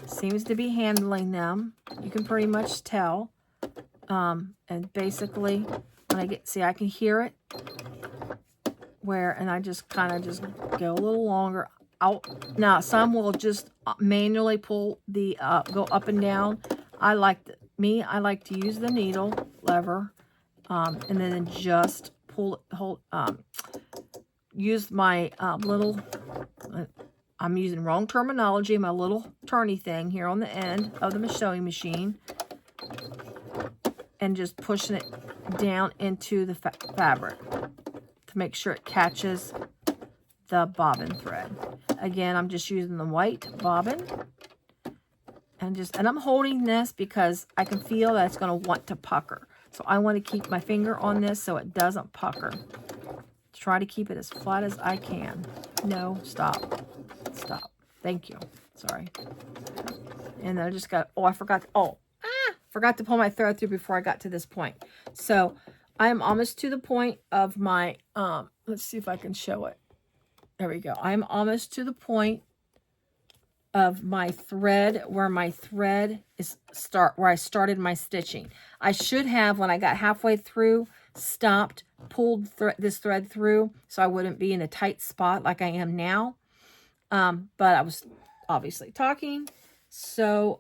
seems to be handling them. You can pretty much tell. And basically, when I get, see, I can hear it. And I just kind of just go a little longer. Now, some will just manually pull the, go up and down. I like to use the needle lever, and then just pull, use my little, I'm using wrong terminology, my little turny thing here on the end of the sewing machine, and just pushing it down into the fabric to make sure it catches the bobbin thread. Again, I'm just using the white bobbin, and I'm holding this because I can feel that it's going to want to pucker. So I want to keep my finger on this so it doesn't pucker. Try to keep it as flat as I can. No, stop. Stop. Thank you. Sorry. And I just got, I forgot to pull my thread through before I got to this point. So I am almost to the point of my, let's see if I can show it. There we go. I'm almost to the point of my thread where my thread is where I started my stitching. I should have, when I got halfway through, stopped, pulled this thread through so I wouldn't be in a tight spot like I am now. But I was obviously talking, so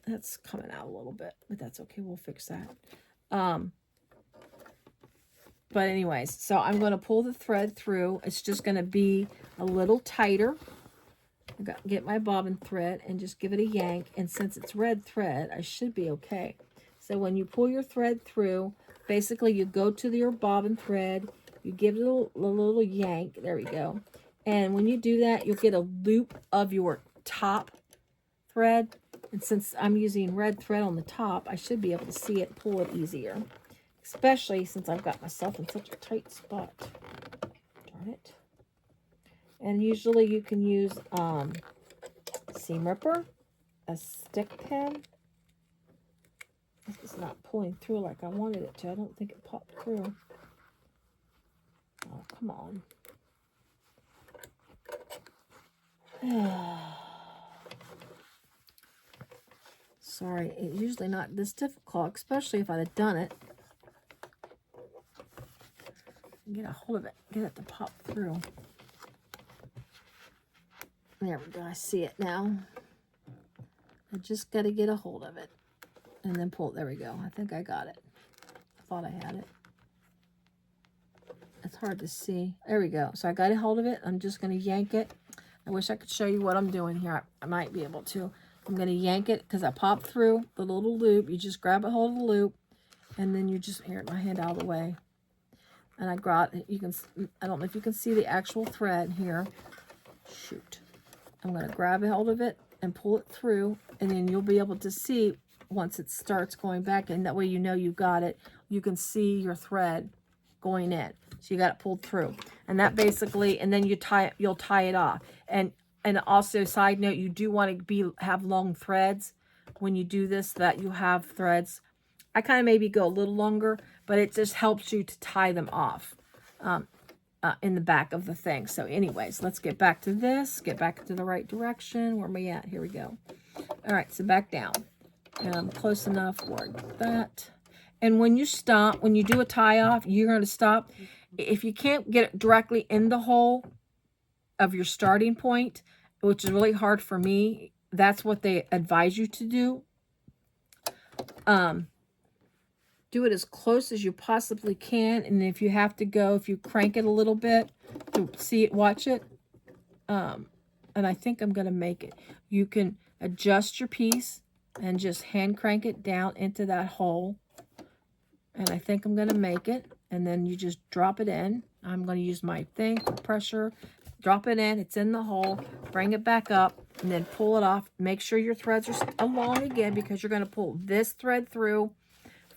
that's coming out a little bit, but that's okay. We'll fix that. But anyways, so I'm going to pull the thread through. It's just going to be a little tighter. I got to get my bobbin thread and just give it a yank. And since it's red thread, I should be okay. So when you pull your thread through, basically you go to your bobbin thread, you give it a little yank. There we go. And when you do that, you'll get a loop of your top thread. And since I'm using red thread on the top, I should be able to see it, pull it easier. Especially since I've got myself in such a tight spot. Darn it. And usually you can use seam ripper, a stick pin. This is not pulling through like I wanted it to. I don't think it popped through. Oh, come on. Sorry, it's usually not this difficult, especially if I'd have done it. Get a hold of it, get it to pop through. There we go, I see it now. I just got to get a hold of it and then pull it. There we go. I think I got it. I thought I had it. It's hard to see. There we go. So I got a hold of it. I'm just going to yank it. I wish I could show you what I'm doing here. I might be able to. I'm going to yank it because I popped through the little loop. You just grab a hold of the loop and then you just, here, my hand out of the way. And I got, you can, I don't know if you can see the actual thread here. Shoot. I'm going to grab a hold of it and pull it through, and then you'll be able to see once it starts going back, and that way you know you got it. You can see your thread going in. So you got it pulled through. And that basically, and then you'll tie it off. And also, side note, you do want to have long threads when you do this, that you have threads. I kind of maybe go a little longer, but it just helps you to tie them off in the back of the thing. So anyways, let's get back to this, get back to the right direction. Where am I at? Here we go. All right, so back down. And I'm close enough for that. And when you stop, when you do a tie off, you're going to stop. If you can't get it directly in the hole of your starting point, which is really hard for me, that's what they advise you to do. Do it as close as you possibly can, and if you have to go, if you crank it a little bit to see it, watch it. And I think I'm going to make it. You can adjust your piece and just hand crank it down into that hole. And I think I'm going to make it. And then you just drop it in. I'm going to use my thing for pressure. Drop it in. It's in the hole. Bring it back up and then pull it off. Make sure your threads are along again because you're going to pull this thread through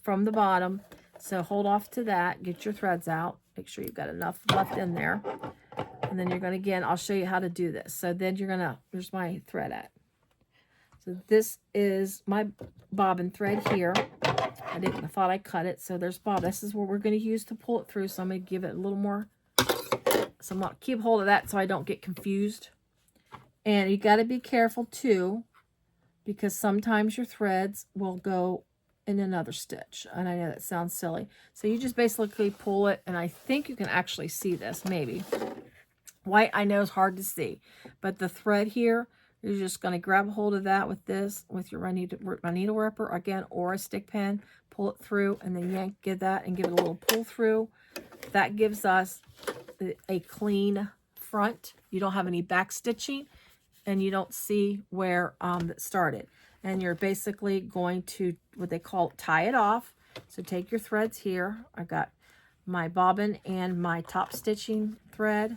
from the bottom. So hold off to that. Get your threads out. Make sure you've got enough left in there. And then you're going to, again, I'll show you how to do this. So then you're going to, there's my thread at. So this is my bobbin thread here. I thought I cut it. So there's bob. This is what we're going to use to pull it through. So I'm going to give it a little more So I'm going to keep hold of that so I don't get confused. And you got to be careful too, because sometimes your threads will go in another stitch. And I know that sounds silly. So you just basically pull it, and I think you can actually see this, maybe. White, I know, is hard to see. But the thread here, you're just going to grab a hold of that with this, with your my needle ripper, again, or a stick pin. Pull it through, and then yank, get that, and give it a little pull through. That gives us a clean front. You don't have any back stitching, and you don't see where it started. And you're basically going to, what they call, tie it off. So take your threads here. I got my bobbin and my top stitching thread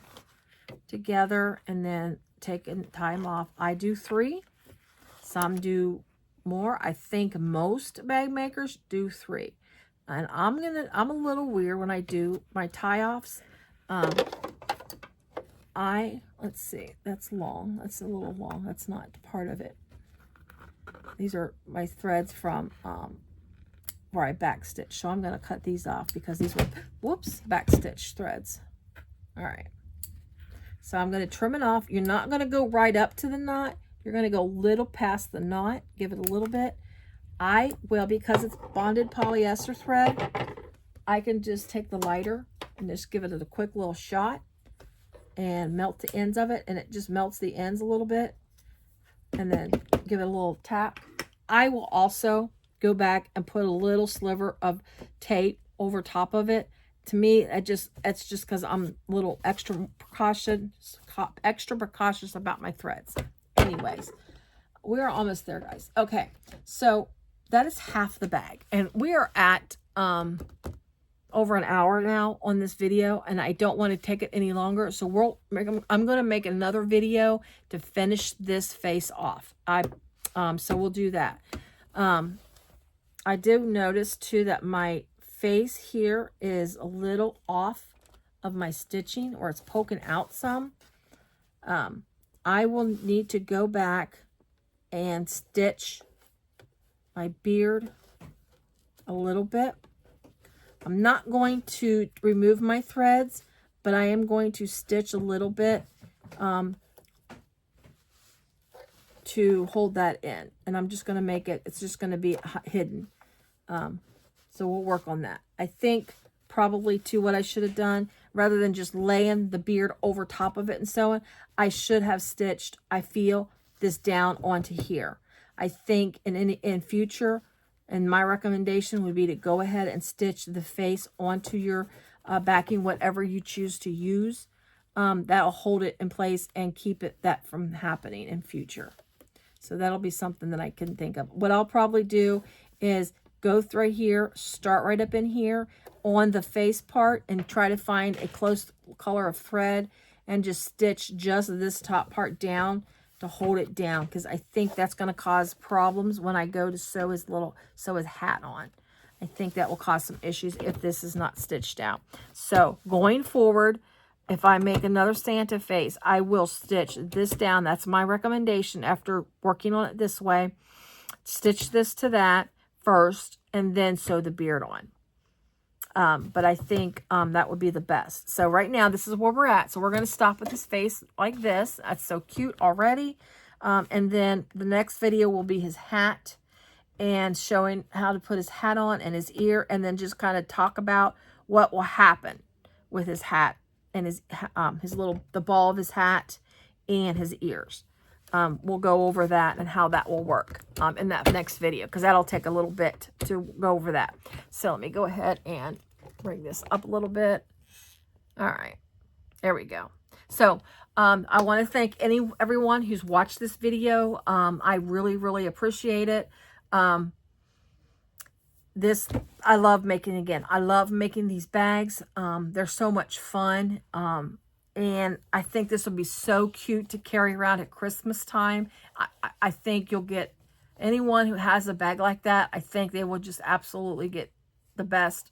together, and then take and tie them off. I do 3. Some do more. I think most bag makers do 3. And I'm a little weird when I do my tie-offs. Let's see, that's long. That's a little long. That's not part of it. These are my threads from where I backstitch. So I'm going to cut these off because these were, whoops, backstitch threads. All right. So I'm going to trim it off. You're not going to go right up to the knot. You're going to go a little past the knot. Give it a little bit. I will, because it's bonded polyester thread, I can just take the lighter and just give it a quick little shot and melt the ends of it, and it just melts the ends a little bit, and then give it a little tap. I will also go back and put a little sliver of tape over top of it. To me, it's just because I'm a little extra precautious about my threads. Anyways, we're almost there, guys. Okay, so that is half the bag, and we are at over an hour now on this video, and I don't want to take it any longer. So I'm going to make another video to finish this face off. So we'll do that. I do notice too that my face here is a little off of my stitching, or it's poking out some. I will need to go back and stitch my beard a little bit. I'm not going to remove my threads, but I am going to stitch a little bit to hold that in. And I'm just going to make it, it's just going to be hidden. So we'll work on that. I think probably too what I should have done, rather than just laying the beard over top of it and so on, I should have stitched, I feel, this down onto here. I think in future, and my recommendation would be to go ahead and stitch the face onto your backing, whatever you choose to use. That'll hold it in place and keep that from happening in future. So that'll be something that I can think of. What I'll probably do is go through here, start right up in here on the face part, and try to find a close color of thread and just stitch just this top part down to hold it down, because I think that's going to cause problems when I go to sew his hat on. I think that will cause some issues if this is not stitched out. So going forward, if I make another Santa face, I will stitch this down. That's my recommendation after working on it this way. Stitch this to that first and then sew the beard on. But I think that would be the best. So right now, this is where we're at. So we're going to stop with his face like this. That's so cute already. And then the next video will be his hat and showing how to put his hat on and his ear, and then just kind of talk about what will happen with his hat and the ball of his hat and his ears. We'll go over that and how that will work in that next video, because that'll take a little bit to go over that. So let me go ahead and bring this up a little bit. All right, there we go. So I want to thank everyone who's watched this video. I really, really appreciate it. I love making, again, I love making these bags. They're so much fun. And I think this will be so cute to carry around at Christmas time. I think you'll get anyone who has a bag like that. I think they will just absolutely get the best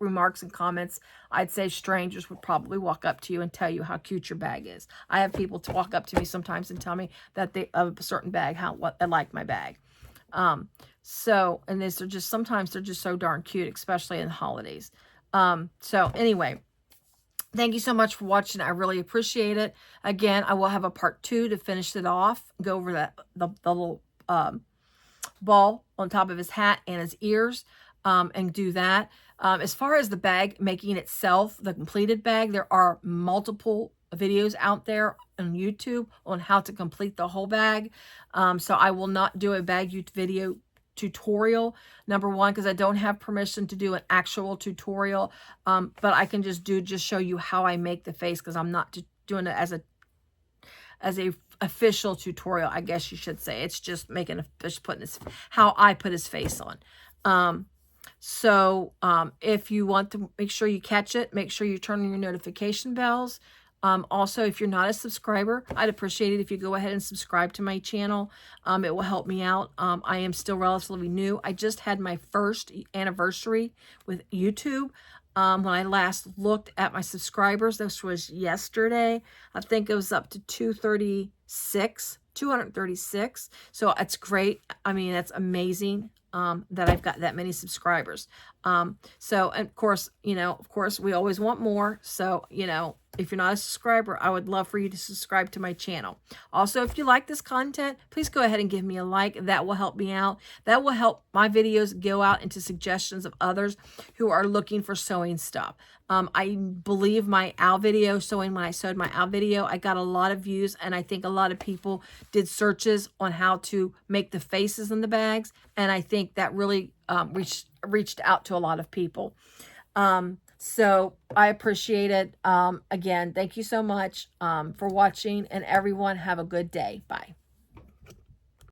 remarks and comments. I'd say strangers would probably walk up to you and tell you how cute your bag is. I have people to walk up to me sometimes and tell me that of a certain bag, what they like my bag. And sometimes they're just so darn cute, especially in the holidays. So anyway, Thank you so much for watching. I really appreciate it. Again, I will have a part 2 to finish it off. Go over the little ball on top of his hat and his ears, and do that. As far as the bag making itself, the completed bag, there are multiple videos out there on YouTube on how to complete the whole bag. So I will not do a bag video tutorial, number one, because I don't have permission to do an actual tutorial, but I can just show you how I make the face, because I'm not doing it as a official tutorial, I guess you should say. It's just making a fish, putting his, how I put his face on. If you want to make sure you catch it, make sure you turn on your notification bells. Also, if you're not a subscriber, I'd appreciate it if you go ahead and subscribe to my channel. It will help me out. I am still relatively new. I just had my first anniversary with YouTube. When I last looked at my subscribers, this was yesterday. I think it was up to 236. So it's great. I mean, that's amazing that I've got that many subscribers. So, and of course, we always want more. So, if you're not a subscriber, I would love for you to subscribe to my channel. Also, if you like this content, please go ahead and give me a like. That will help me out. That will help my videos go out into suggestions of others who are looking for sewing stuff. I believe my owl video, when I sewed my owl video, I got a lot of views, and I think a lot of people did searches on how to make the faces in the bags, and I think that really reached out to a lot of people. So I appreciate it. Again, thank you so much for watching, and everyone have a good day. Bye.